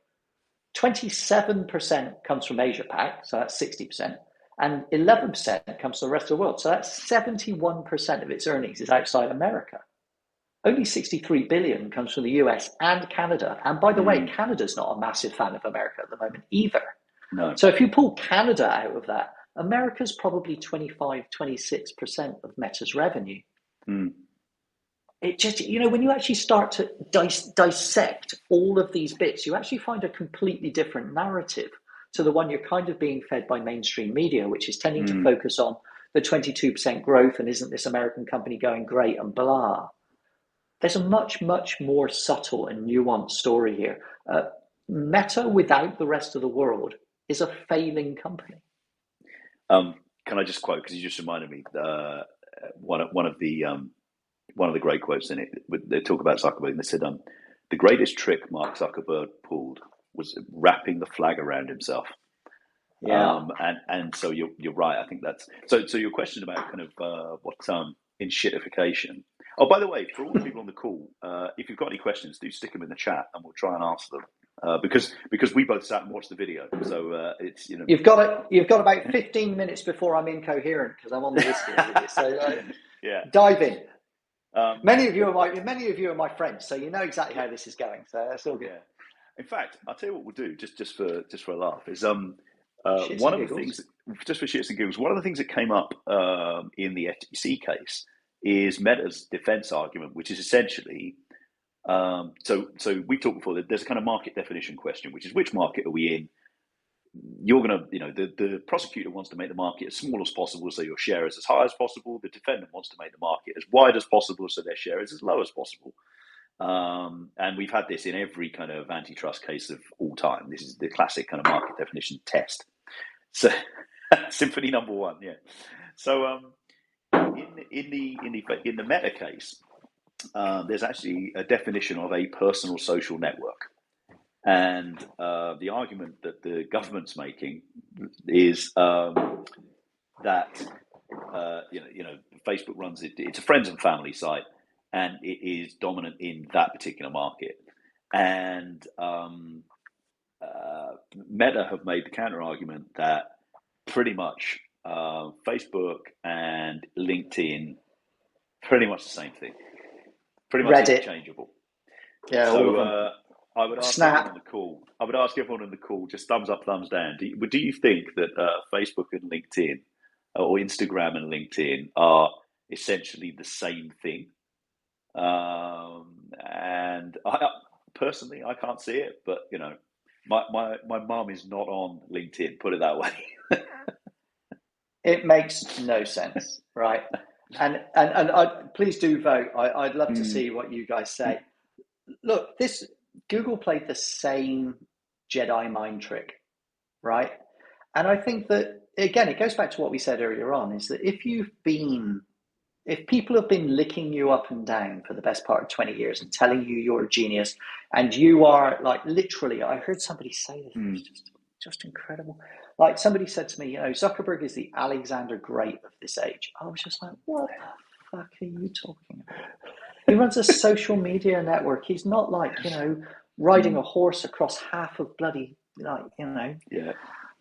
Speaker 1: 27% comes from Asia Pac, so that's 60%, and 11% comes from the rest of the world. So that's 71% of its earnings is outside America. Only 63 billion comes from the US and Canada. And by the way, Canada's not a massive fan of America at the moment either.
Speaker 2: No.
Speaker 1: So if you pull Canada out of that, America's probably 25, 26% of Meta's revenue. It just, when you actually start to dissect all of these bits, you actually find a completely different narrative to the one you're kind of being fed by mainstream media, which is tending to focus on the 22% growth and isn't this American company going great and blah. There's a much, much more subtle and nuanced story here. Meta, without the rest of the world, is a failing company.
Speaker 2: Can I just quote, because you just reminded me, one of the great quotes in it. They talk about Zuckerberg, and they said, "The greatest trick Mark Zuckerberg pulled was wrapping the flag around himself."
Speaker 1: Yeah.
Speaker 2: And so you're right. I think that's so. Your question about kind of what in shitification. Oh, by the way, for all the people on the call, if you've got any questions, do stick them in the chat, and we'll try and answer them. Because we both sat and watched the video, so it's
Speaker 1: you've got about 15 minutes before I'm incoherent because I'm on the list here. So
Speaker 2: yeah,
Speaker 1: dive in. Many of you are my friends, so you know exactly how this is going. So that's all good. Yeah.
Speaker 2: In fact, I'll tell you what we'll do just for a laugh is one of the things, just for shits and giggles, one of the things that came up in the FTC case is Meta's defense argument, which is essentially, so we talked before that there's a kind of market definition question, which is which market are we in? You're going to, the prosecutor wants to make the market as small as possible, so your share is as high as possible. The defendant wants to make the market as wide as possible, so their share is as low as possible. And we've had this in every kind of antitrust case of all time. This is the classic kind of market definition test. So, symphony number one, yeah. So, in the Meta case, there's actually a definition of a personal social network, and the argument that the government's making is that Facebook runs it. It's a friends and family site, and it is dominant in that particular market. And Meta have made the counter argument that pretty much Facebook and LinkedIn, pretty much the same thing, pretty much
Speaker 1: Reddit.
Speaker 2: interchangeable.
Speaker 1: Yeah.
Speaker 2: So I would ask
Speaker 1: Snap.
Speaker 2: everyone on the call. I would ask everyone on the call, just thumbs up, thumbs down. Do you think that Facebook and LinkedIn, or Instagram and LinkedIn, are essentially the same thing? And I personally, I can't see it, but my mum is not on LinkedIn. Put it that way.
Speaker 1: It makes no sense, right? And please do vote. I'd love to see what you guys say. Look, Google played the same Jedi mind trick, right? And I think that, again, it goes back to what we said earlier on, is that if people have been licking you up and down for the best part of 20 years and telling you you're a genius, and you are, like, literally, I heard somebody say this, it was just incredible. Like, somebody said to me, Zuckerberg is the Alexander Great of this age. I was just like, what the fuck are you talking about? He runs a social media network. He's not like, riding a horse across half of bloody,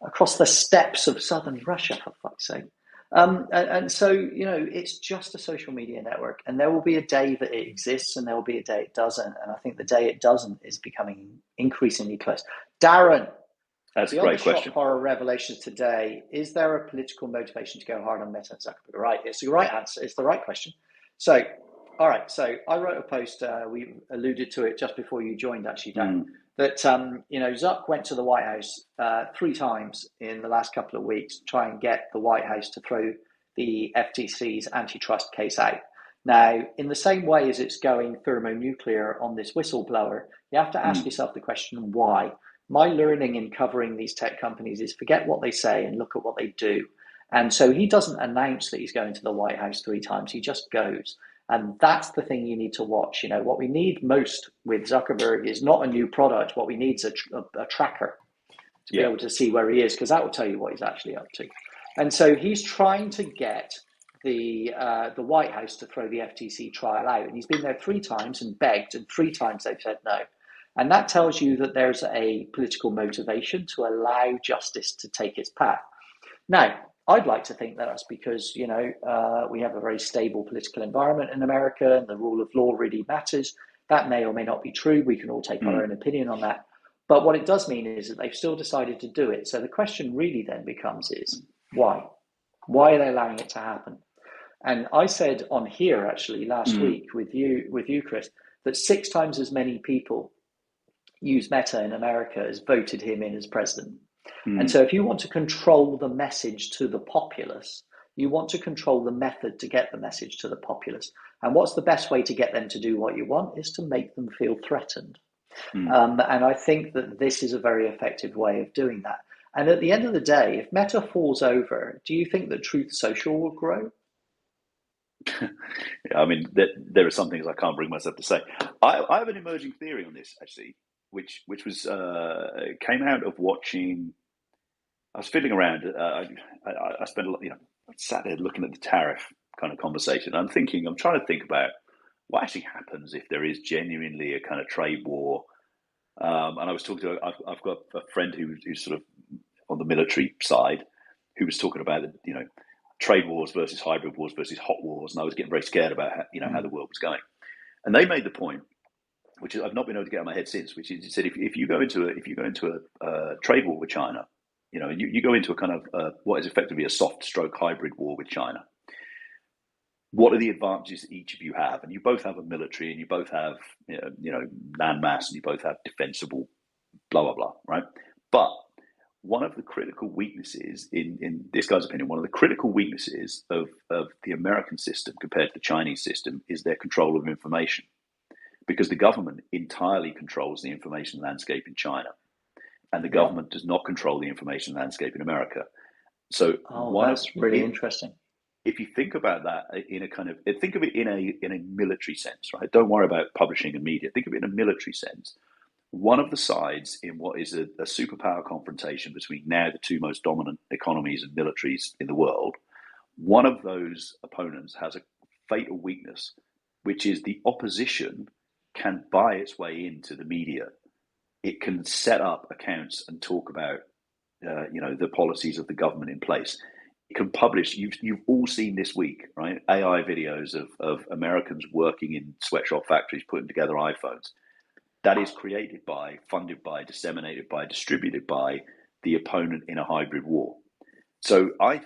Speaker 1: across the steppes of southern Russia, for fuck's sake. And so, it's just a social media network, and there will be a day that it exists and there will be a day it doesn't. And I think the day it doesn't is becoming increasingly close. Darren,
Speaker 2: that's a great question.
Speaker 1: Horror revelations today. Is there a political motivation to go hard on Meta and Zuckerberg? Right. It's the right answer. It's the right question. So, all right. So I wrote a post. We alluded to it just before you joined, actually, Dan. That Zuck went to the White House 3 times in the last couple of weeks to try and get the White House to throw the FTC's antitrust case out. Now, in the same way as it's going thermonuclear on this whistleblower, you have to ask yourself the question, why? My learning in covering these tech companies is forget what they say and look at what they do. And so he doesn't announce that he's going to the White House 3 times. He just goes. And that's the thing you need to watch. What we need most with Zuckerberg is not a new product. What we need is a tracker to be able to see where he is, because that will tell you what he's actually up to. And so he's trying to get the White House to throw the FTC trial out. And he's been there 3 times and begged, and 3 times they've said no. And that tells you that there's a political motivation to allow justice to take its path. Now, I'd like to think that that's because, we have a very stable political environment in America and the rule of law really matters. That may or may not be true. We can all take our own opinion on that. But what it does mean is that they've still decided to do it. So the question really then becomes is, why? Why are they allowing it to happen? And I said on here, actually, last week with you, Chris, that 6 times as many people use Meta in America as voted him in as president. And so if you want to control the message to the populace, You want to control the method to get the message to the populace. And what's the best way to get them to do what you want is to make them feel threatened. And I think that this is a very effective way of doing that. And at the end of the day, if Meta falls over, do you think that Truth Social will grow?
Speaker 2: I mean, there are some things I can't bring myself to say. I have an emerging theory on this, actually, which was came out of watching. I was fiddling around. I spent a lot, I sat there looking at the tariff kind of conversation. I'm trying to think about what actually happens if there is genuinely a kind of trade war. And I was talking to, I've got a friend who's sort of on the military side, who was talking about trade wars versus hybrid wars versus hot wars, and I was getting very scared about how the world was going. And they made the point, which I've not been able to get out of my head since, which is, he said, if you go into a trade war with China, you go into a kind of what is effectively a soft stroke hybrid war with China. What are the advantages that each of you have? And you both have a military, and you both have land mass, and you both have defensible blah blah blah, right? But one of the critical weaknesses, in this guy's opinion, one of the critical weaknesses of the American system compared to the Chinese system is their control of information, because the government entirely controls the information landscape in China, and the government does not control the information landscape in America. So
Speaker 1: that's really interesting.
Speaker 2: If you think about that think of it in a military sense, right? Don't worry about publishing and media. Think of it in a military sense. One of the sides in what is a superpower confrontation between now the two most dominant economies and militaries in the world, one of those opponents has a fatal weakness, which is the opposition can buy its way into the media. It can set up accounts and talk about the policies of the government in place. It can publish. You've all seen this week, right? AI videos of Americans working in sweatshop factories putting together iPhones. That is created by, funded by, disseminated by, distributed by the opponent in a hybrid war. So I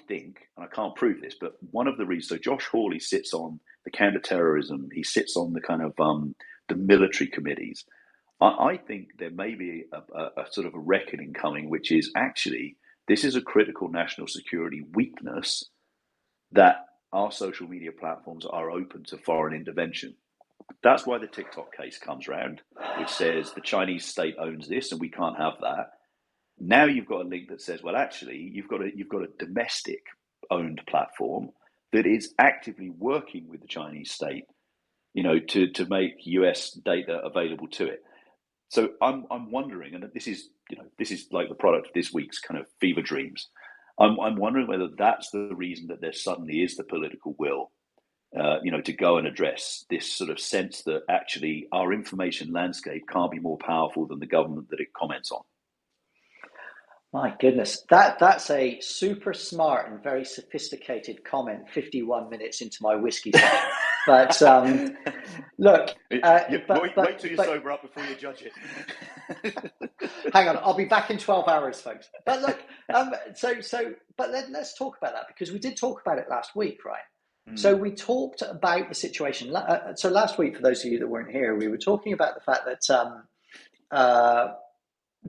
Speaker 2: think, and I can't prove this, but one of the reasons, so Josh Hawley sits on the counterterrorism, he sits on the kind of the military committees. I think there may be a sort of a reckoning coming, which is actually, this is a critical national security weakness, that our social media platforms are open to foreign intervention. That's why the TikTok case comes around, which says the Chinese state owns this and we can't have that. Now you've got a link that says, well, actually, you've got a domestic owned platform that is actively working with the Chinese state, to make US data available to it. So I'm wondering, and this is like the product of this week's kind of fever dreams. I'm wondering whether that's the reason that there suddenly is the political will, to go and address this sort of sense that actually our information landscape can't be more powerful than the government that it comments on.
Speaker 1: My goodness, that's a super smart and very sophisticated comment 51 minutes into my whiskey session. But look,
Speaker 2: wait till you sober up before you judge it.
Speaker 1: Hang on, I'll be back in 12 hours, folks. But look, but let's talk about that, because we did talk about it last week, right? So we talked about the situation. So last week, for those of you that weren't here, we were talking about the fact that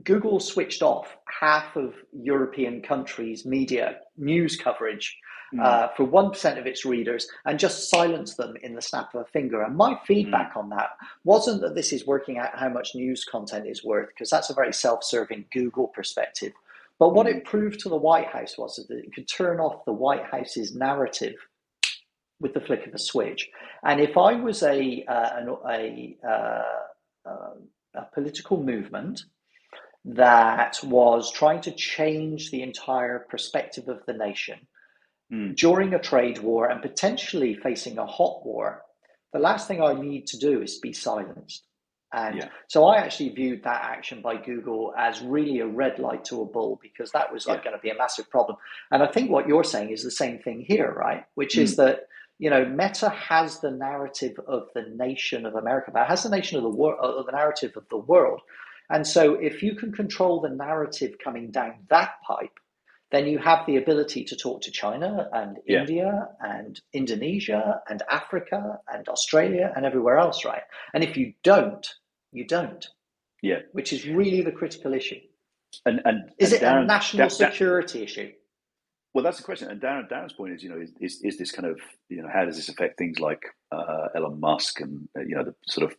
Speaker 1: Google switched off half of European countries' media news coverage for 1% of its readers, and just silenced them in the snap of a finger. And my feedback on that wasn't that this is working out how much news content is worth, because that's a very self-serving Google perspective. But what it proved to the White House was that it could turn off the White House's narrative with the flick of a switch. And if I was a political movement that was trying to change the entire perspective of the nation during a trade war and potentially facing a hot war, the last thing I need to do is be silenced. And so I actually viewed that action by Google as really a red light to a bull, because that was going to be a massive problem. And I think what you're saying is the same thing here, right? Which is that, Meta has the narrative of the nation of America, but it has the nation of the world, the narrative of the world. And so if you can control the narrative coming down that pipe, then you have the ability to talk to China and India and Indonesia and Africa and Australia and everywhere else, right? And if you don't, you don't.
Speaker 2: Yeah.
Speaker 1: Which is really the critical issue.
Speaker 2: And
Speaker 1: is it
Speaker 2: Darren,
Speaker 1: a national security issue?
Speaker 2: Well, that's the question. And Darren's point is, is this kind of, how does this affect things like Elon Musk and, the sort of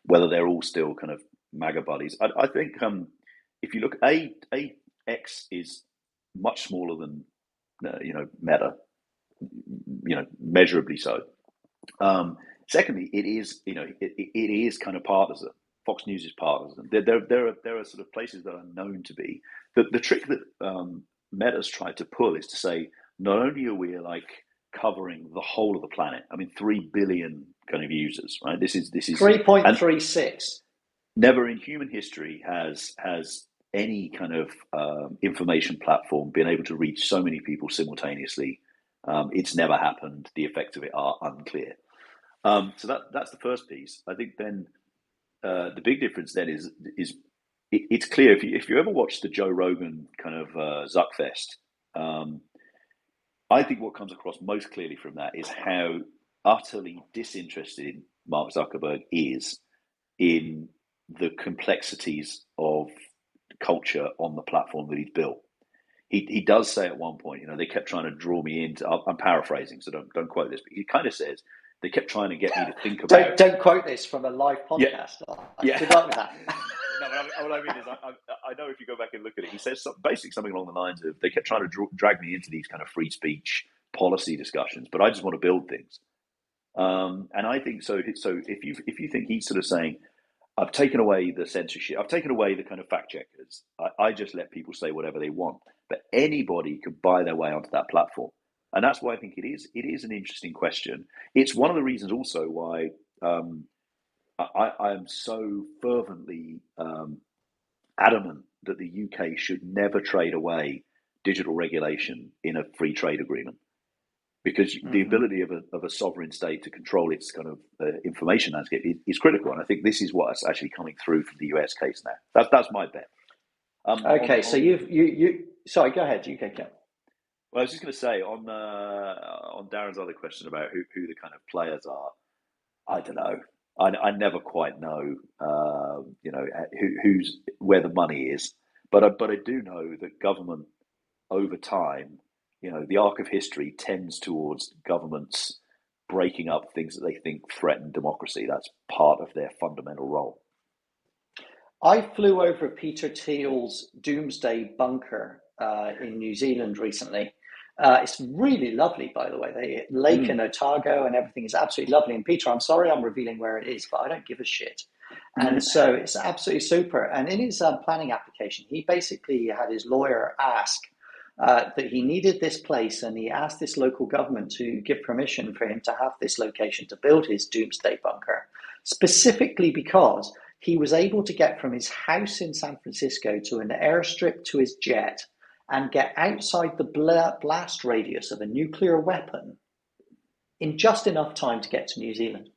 Speaker 2: whether they're all still kind of MAGA buddies. I think if you look, X is much smaller than, Meta, measurably so. Secondly, it is, it is kind of partisan. Fox News is partisan. There are sort of places that are known to be. The trick that Meta's tried to pull is to say, not only are we like covering the whole of the planet, I mean, 3 billion kind of users, right? This is
Speaker 1: 3.36.
Speaker 2: Never in human history has any kind of information platform been able to reach so many people simultaneously. It's never happened. The effects of it are unclear. So that's the first piece. I think then the big difference then is it's clear if you ever watch the Joe Rogan kind of Zuckfest, I think what comes across most clearly from that is how utterly disinterested Mark Zuckerberg is in the complexities of culture on the platform that he's built. He does say at one point, they kept trying to draw me into. I'm paraphrasing, so don't quote this, but he kind of says they kept trying to get me to think about.
Speaker 1: Don't quote this from a live podcast.
Speaker 2: Yeah.
Speaker 1: Good luck with that.
Speaker 2: No, but what I mean is, I know if you go back and look at it, he says basically something along the lines of they kept trying to drag me into these kind of free speech policy discussions, but I just want to build things. And I think so. So if you think he's sort of saying, I've taken away the censorship, I've taken away the kind of fact checkers, I just let people say whatever they want, but anybody could buy their way onto that platform. And that's why I think it is an interesting question. It's one of the reasons also why I am so fervently adamant that the UK should never trade away digital regulation in a free trade agreement, because the ability of a sovereign state to control its kind of information landscape is critical. And I think this is what's actually coming through from the US case now. That's my bet.
Speaker 1: Okay, so you sorry, go ahead. You can go.
Speaker 2: Well, I was just going to say on Darren's other question about who the kind of players are, I don't know. I never quite know, who's where the money is, but I do know that government over time, the arc of history tends towards governments breaking up things that they think threaten democracy. That's part of their fundamental role.
Speaker 1: I flew over Peter Thiel's doomsday bunker in New Zealand recently. It's really lovely, by the way. The lake in Otago and everything is absolutely lovely. And Peter, I'm sorry I'm revealing where it is, but I don't give a shit. And so it's absolutely super. And in his planning application, he basically had his lawyer ask that he needed this place, and he asked this local government to give permission for him to have this location to build his doomsday bunker, specifically because he was able to get from his house in San Francisco to an airstrip to his jet and get outside the blast radius of a nuclear weapon in just enough time to get to New Zealand.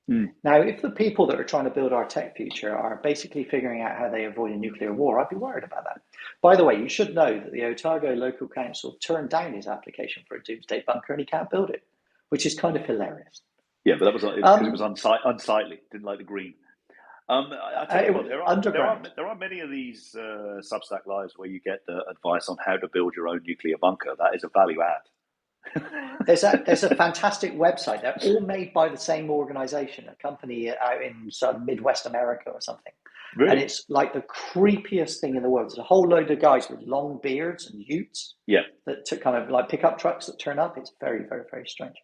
Speaker 1: Now, if the people that are trying to build our tech future are basically figuring out how they avoid a nuclear war, I'd be worried about that. By the way, you should know that the Otago local council turned down his application for a doomsday bunker and he can't build it, which is kind of hilarious.
Speaker 2: Yeah, but that was because it was unsightly. Didn't like the green. I tell you what, there are many of these Substack lives where you get the advice on how to build your own nuclear bunker. That is a value add.
Speaker 1: There's a fantastic website. They're all made by the same organization, a company out in Midwest America or something. Really? And it's like the creepiest thing in the world. There's a whole load of guys with long beards and utes that to kind of like pickup trucks that turn up. It's very, very, very strange.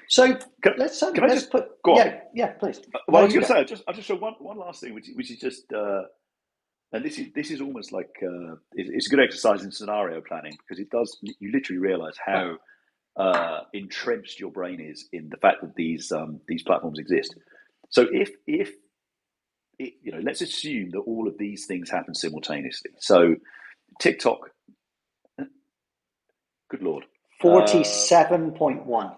Speaker 1: So let's put. Go on. Yeah, please.
Speaker 2: Well, I was going to say, I'll just show one last thing, which is just, and this is almost like it's a good exercise in scenario planning, because it does. You literally realise how entrenched your brain is in the fact that these platforms exist. So if let's assume that all of these things happen simultaneously. So TikTok, good Lord,
Speaker 1: 47.1.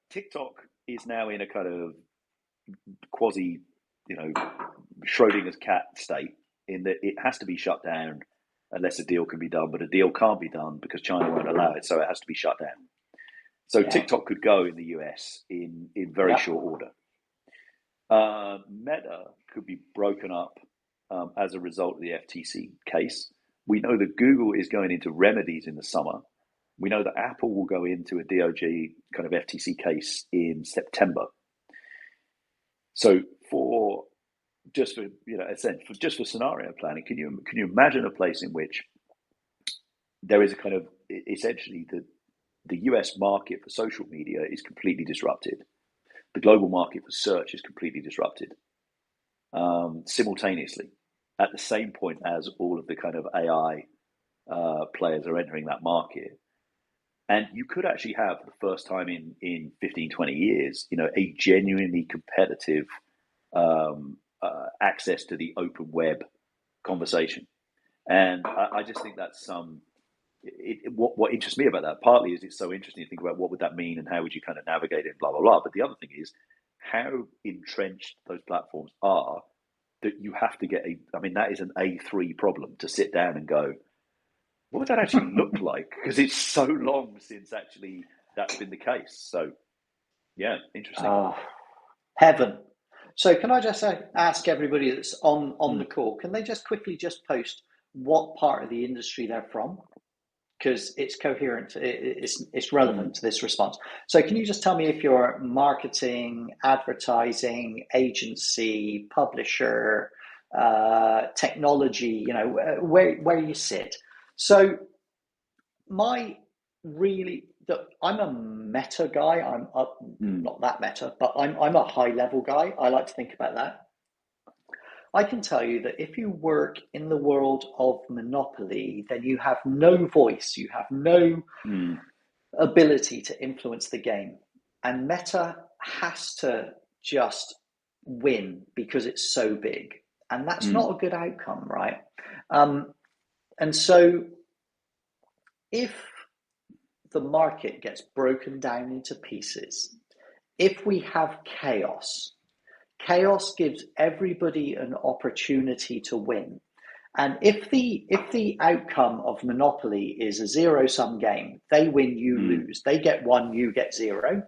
Speaker 2: TikTok is now in a kind of quasi, Schrodinger's cat state, in that it has to be shut down unless a deal can be done, but a deal can't be done because China won't allow it, so it has to be shut down. So TikTok could go in the US in very short order. Meta could be broken up as a result of the FTC case. We know that Google is going into remedies in the summer. We know that Apple will go into a DOJ kind of FTC case in September. So just for scenario planning, can you imagine a place in which there is a kind of essentially the US market for social media is completely disrupted. The global market for search is completely disrupted simultaneously at the same point as all of the kind of AI players are entering that market. And you could actually have, for the first time in 15, 20 years, a genuinely competitive access to the open web conversation. And I just think that's what interests me about that partly is it's so interesting to think about what would that mean and how would you kind of navigate it, blah, blah, blah. But the other thing is how entrenched those platforms are that you have to get that is an A3 problem to sit down and go, what would that actually look like? Because it's so long since actually that's been the case. So, yeah, interesting.
Speaker 1: Heaven. So can I just ask everybody that's on the call, can they just quickly just post what part of the industry they're from? Because it's coherent, it's relevant to this response. So can you just tell me if you're marketing, advertising, agency, publisher, technology, where you sit. So I'm a meta guy. I'm not that meta, but I'm a high level guy. I like to think about that. I can tell you that if you work in the world of monopoly, then you have no voice, you have no ability to influence the game. And Meta has to just win because it's so big. And that's not a good outcome, right? And so if the market gets broken down into pieces, if we have chaos gives everybody an opportunity to win. And if the outcome of monopoly is a zero-sum game, they win, you lose. They get one, you get zero.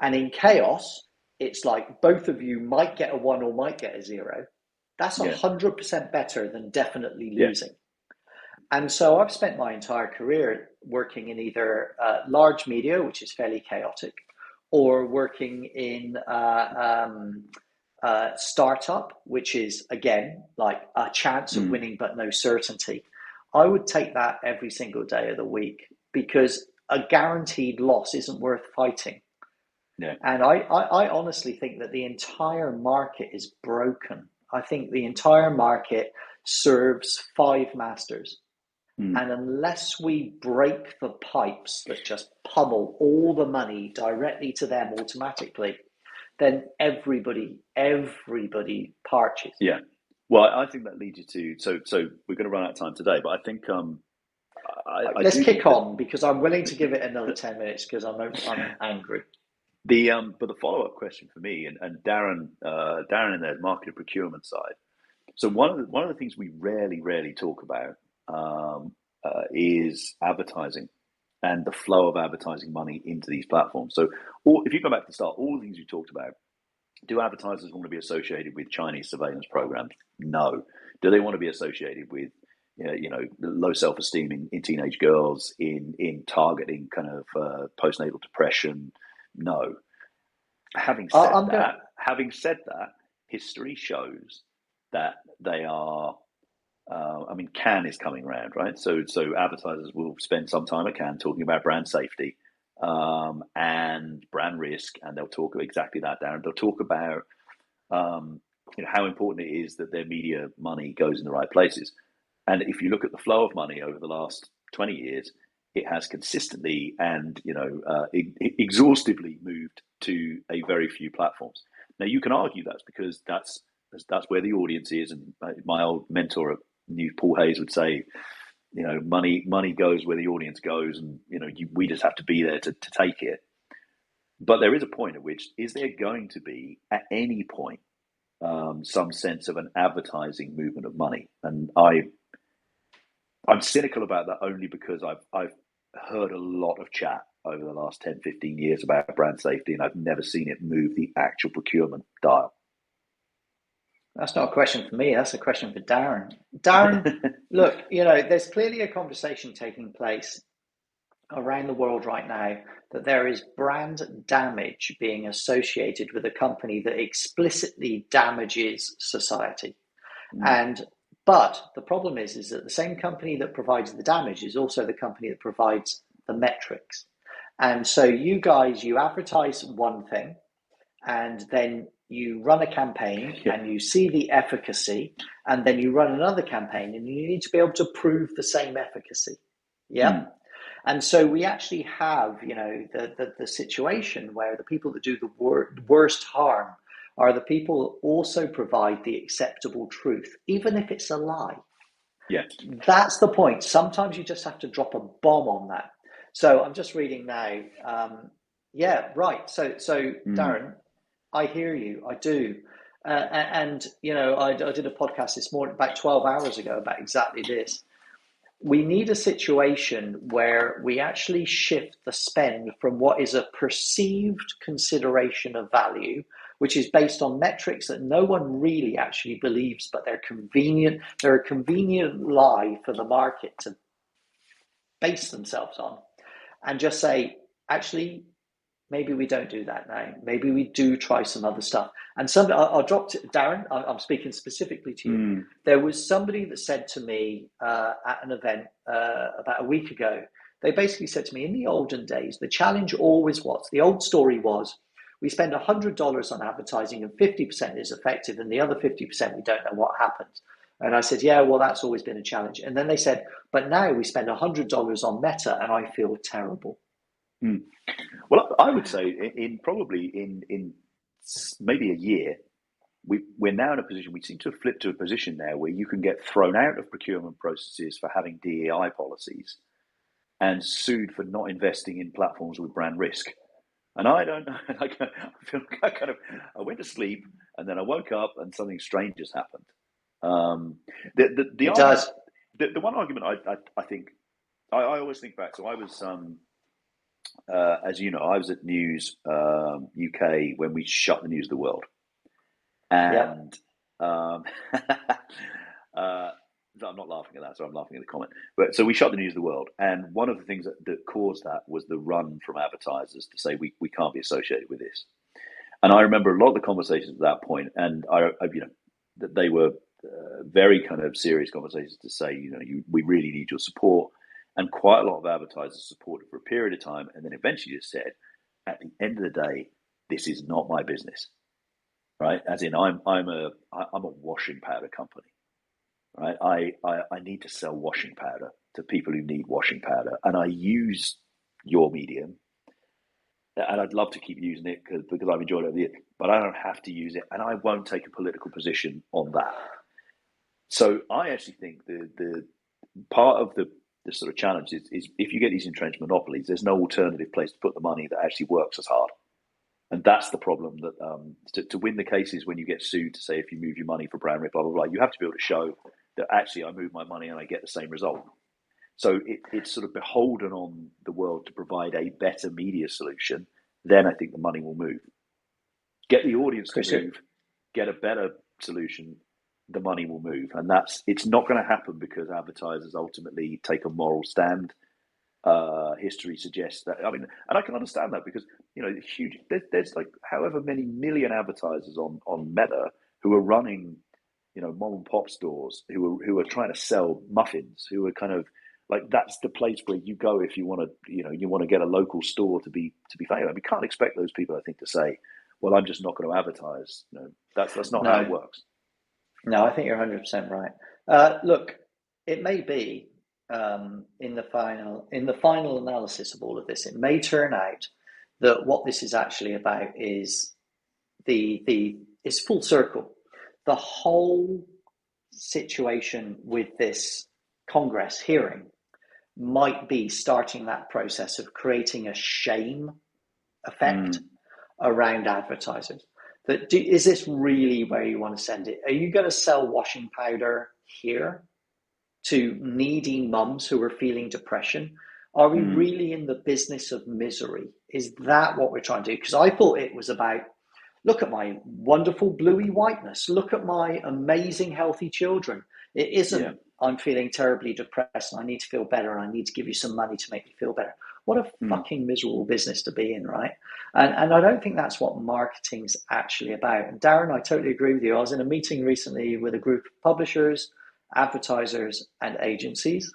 Speaker 1: And in chaos, it's like both of you might get a one or might get a zero. That's 100% better than definitely losing. And so I've spent my entire career working in either large media, which is fairly chaotic, or working in startup, which is, again, like a chance of winning but no certainty. I would take that every single day of the week because a guaranteed loss isn't worth fighting.
Speaker 2: Yeah.
Speaker 1: And I honestly think that the entire market is broken. I think the entire market serves five masters. And unless we break the pipes that just pummel all the money directly to them automatically, then everybody parches.
Speaker 2: Yeah. Well, I think that leads you to, so we're going to run out of time today, but I think
Speaker 1: let's kick on because I'm willing to give it another 10 minutes because I'm angry.
Speaker 2: But the follow-up question for me and Darren in their market procurement side. So one of the things we rarely talk about is advertising and the flow of advertising money into these platforms. So if you go back to the start, all the things you talked about, do advertisers want to be associated with Chinese surveillance programs? No. Do they want to be associated with low self-esteem in teenage girls, in targeting kind of postnatal depression? No. Having said that, history shows that they are. Cannes is coming around, right? So advertisers will spend some time at Cannes talking about brand safety and brand risk, and they'll talk about exactly that, Darren. They'll talk about how important it is that their media money goes in the right places. And if you look at the flow of money over the last 20 years, it has consistently and exhaustively moved to a very few platforms. Now you can argue that's because that's where the audience is, and my old mentor, Paul Hayes, would say, money goes where the audience goes, and we just have to be there to take it. But there is a point at which is there going to be at any point some sense of an advertising movement of money, and I'm cynical about that only because I've heard a lot of chat over the last 10, 15 years about brand safety, and I've never seen it move the actual procurement dial.
Speaker 1: That's not a question for me. That's a question for Darren. Darren, look, there's clearly a conversation taking place around the world right now that there is brand damage being associated with a company that explicitly damages society. But the problem is that the same company that provides the damage is also the company that provides the metrics. And so you guys, you advertise one thing, and then you run a campaign and you see the efficacy, and then you run another campaign and you need to be able to prove the same efficacy. Yeah. And so we actually have, the situation where the people that do the worst harm are the people that also provide the acceptable truth, even if it's a lie.
Speaker 2: Yeah.
Speaker 1: That's the point. Sometimes you just have to drop a bomb on that. So I'm just reading now. Yeah, right. So Darren, I hear you. I do. I did a podcast this morning, about 12 hours ago, about exactly this. We need a situation where we actually shift the spend from what is a perceived consideration of value, which is based on metrics that no one really actually believes, but they're convenient. They're a convenient lie for the market to base themselves on, and just say, actually, maybe we don't do that now. Maybe we do try some other stuff. And I'll drop to Darren. I'm speaking specifically to you. There was somebody that said to me at an event about a week ago. They basically said to me, in the olden days, the challenge always was, the old story was, we spend $100 on advertising and 50% is effective, and the other 50% we don't know what happens. And I said, yeah, well, that's always been a challenge. And then they said, but now we spend $100 on Meta, and I feel terrible.
Speaker 2: Well, I would say in maybe a year, we're now in a position, we seem to have flipped to a position now where you can get thrown out of procurement processes for having DEI policies and sued for not investing in platforms with brand risk. And I don't know, I feel like I went to sleep and then I woke up and something strange has happened. The one argument I think, I always think back, so I was, as you know, I was at News UK when we shut the News of the World. And I'm not laughing at that, so I'm laughing at the comment. But so we shut the News of the World, and one of the things that caused that was the run from advertisers to say we can't be associated with this. And I remember a lot of the conversations at that point, and that they were very kind of serious conversations to say, we really need your support. And quite a lot of advertisers supported for a period of time, and then eventually just said, at the end of the day, this is not my business, right? As in, I'm a washing powder company, right? I need to sell washing powder to people who need washing powder, and I use your medium, and I'd love to keep using it because I've enjoyed it over the years, but I don't have to use it, and I won't take a political position on that. So I actually think the part of the sort of challenge is if you get these entrenched monopolies, there's no alternative place to put the money that actually works as hard. And that's the problem, that to win the cases when you get sued to say if you move your money for brand risk, blah, blah, blah, you have to be able to show that actually I move my money and I get the same result. So it's sort of beholden on the world to provide a better media solution. Then I think the money will move. Get the audience to move, get a better solution, the money will move. And it's not going to happen because advertisers ultimately take a moral stand. History suggests that. I mean, and I can understand that because huge. There's like however many million advertisers on Meta who are running, mom and pop stores who are trying to sell muffins, who are kind of like that's the place where you go if you want to you want to get a local store to be famous. We can't expect those people, I think, to say, well, I'm just not going to advertise. That's not how it works.
Speaker 1: No, I think you're 100% right. Look, it may be. In the final analysis of all of this, it may turn out that what this is actually about is it's full circle. The whole situation with this Congress hearing might be starting that process of creating a shame effect around advertisers. Is this really where you want to send it? Are you going to sell washing powder here to needy mums who are feeling depression? Are we really in the business of misery? Is that what we're trying to do? Because I thought it was about Look at my wonderful bluey whiteness. Look at my amazing healthy children. It isn't, I'm feeling terribly depressed and I need to feel better and I need to give you some money to make me feel better. What a fucking miserable business to be in, right? And I don't think that's what marketing's actually about. And Darren, I totally agree with you. I was in a meeting recently with a group of publishers, advertisers, and agencies.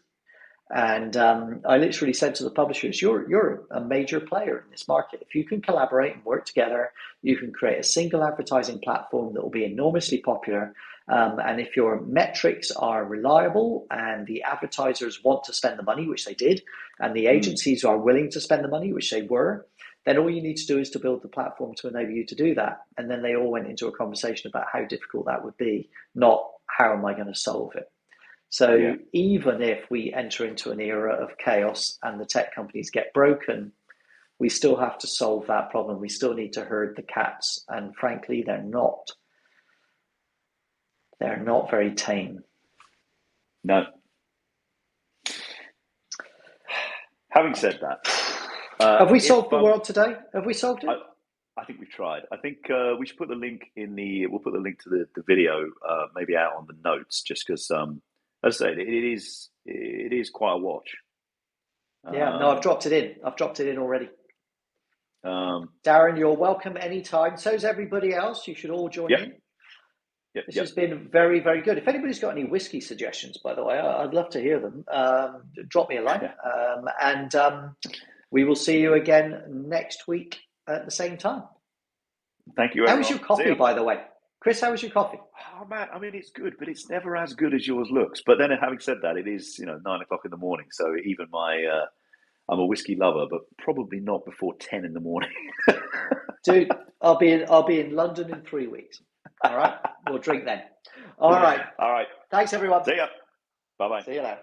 Speaker 1: And I literally said to the publishers, you're a major player in this market. If you can collaborate and work together, you can create a single advertising platform that will be enormously popular. And if your metrics are reliable and the advertisers want to spend the money, which they did, and the agencies are willing to spend the money, which they were, then all you need to do is to build the platform to enable you to do that. And then they all went into a conversation about how difficult that would be, not how am I going to solve it. So even if we enter into an era of chaos and the tech companies get broken, we still have to solve that problem. We still need to herd the cats. And frankly, they're not very tame.
Speaker 2: No. Having said that,
Speaker 1: have we solved the world today? Have we solved it?
Speaker 2: I think we've tried. I think we should put the link we'll put the link to the video maybe out on the notes, just because as I say, it is quite a watch.
Speaker 1: No, I've dropped it in. I've dropped it in already. Darren, you're welcome anytime. So's everybody else. You should all join in. This has been very, very good. If anybody's got any whiskey suggestions, by the way, I'd love to hear them. Drop me a line. And we will see you again next week at the same time.
Speaker 2: Thank you, everyone.
Speaker 1: How was your coffee, by the way? Chris, how was your coffee?
Speaker 2: Oh, man, I mean, it's good, but it's never as good as yours looks. But then having said that, it is, 9 o'clock in the morning. So even I'm a whiskey lover, but probably not before 10 in the morning.
Speaker 1: Dude, I'll be in London in 3 weeks. All right. We'll drink then. All right.
Speaker 2: All right.
Speaker 1: Thanks, everyone.
Speaker 2: See ya. Bye-bye.
Speaker 1: See you later.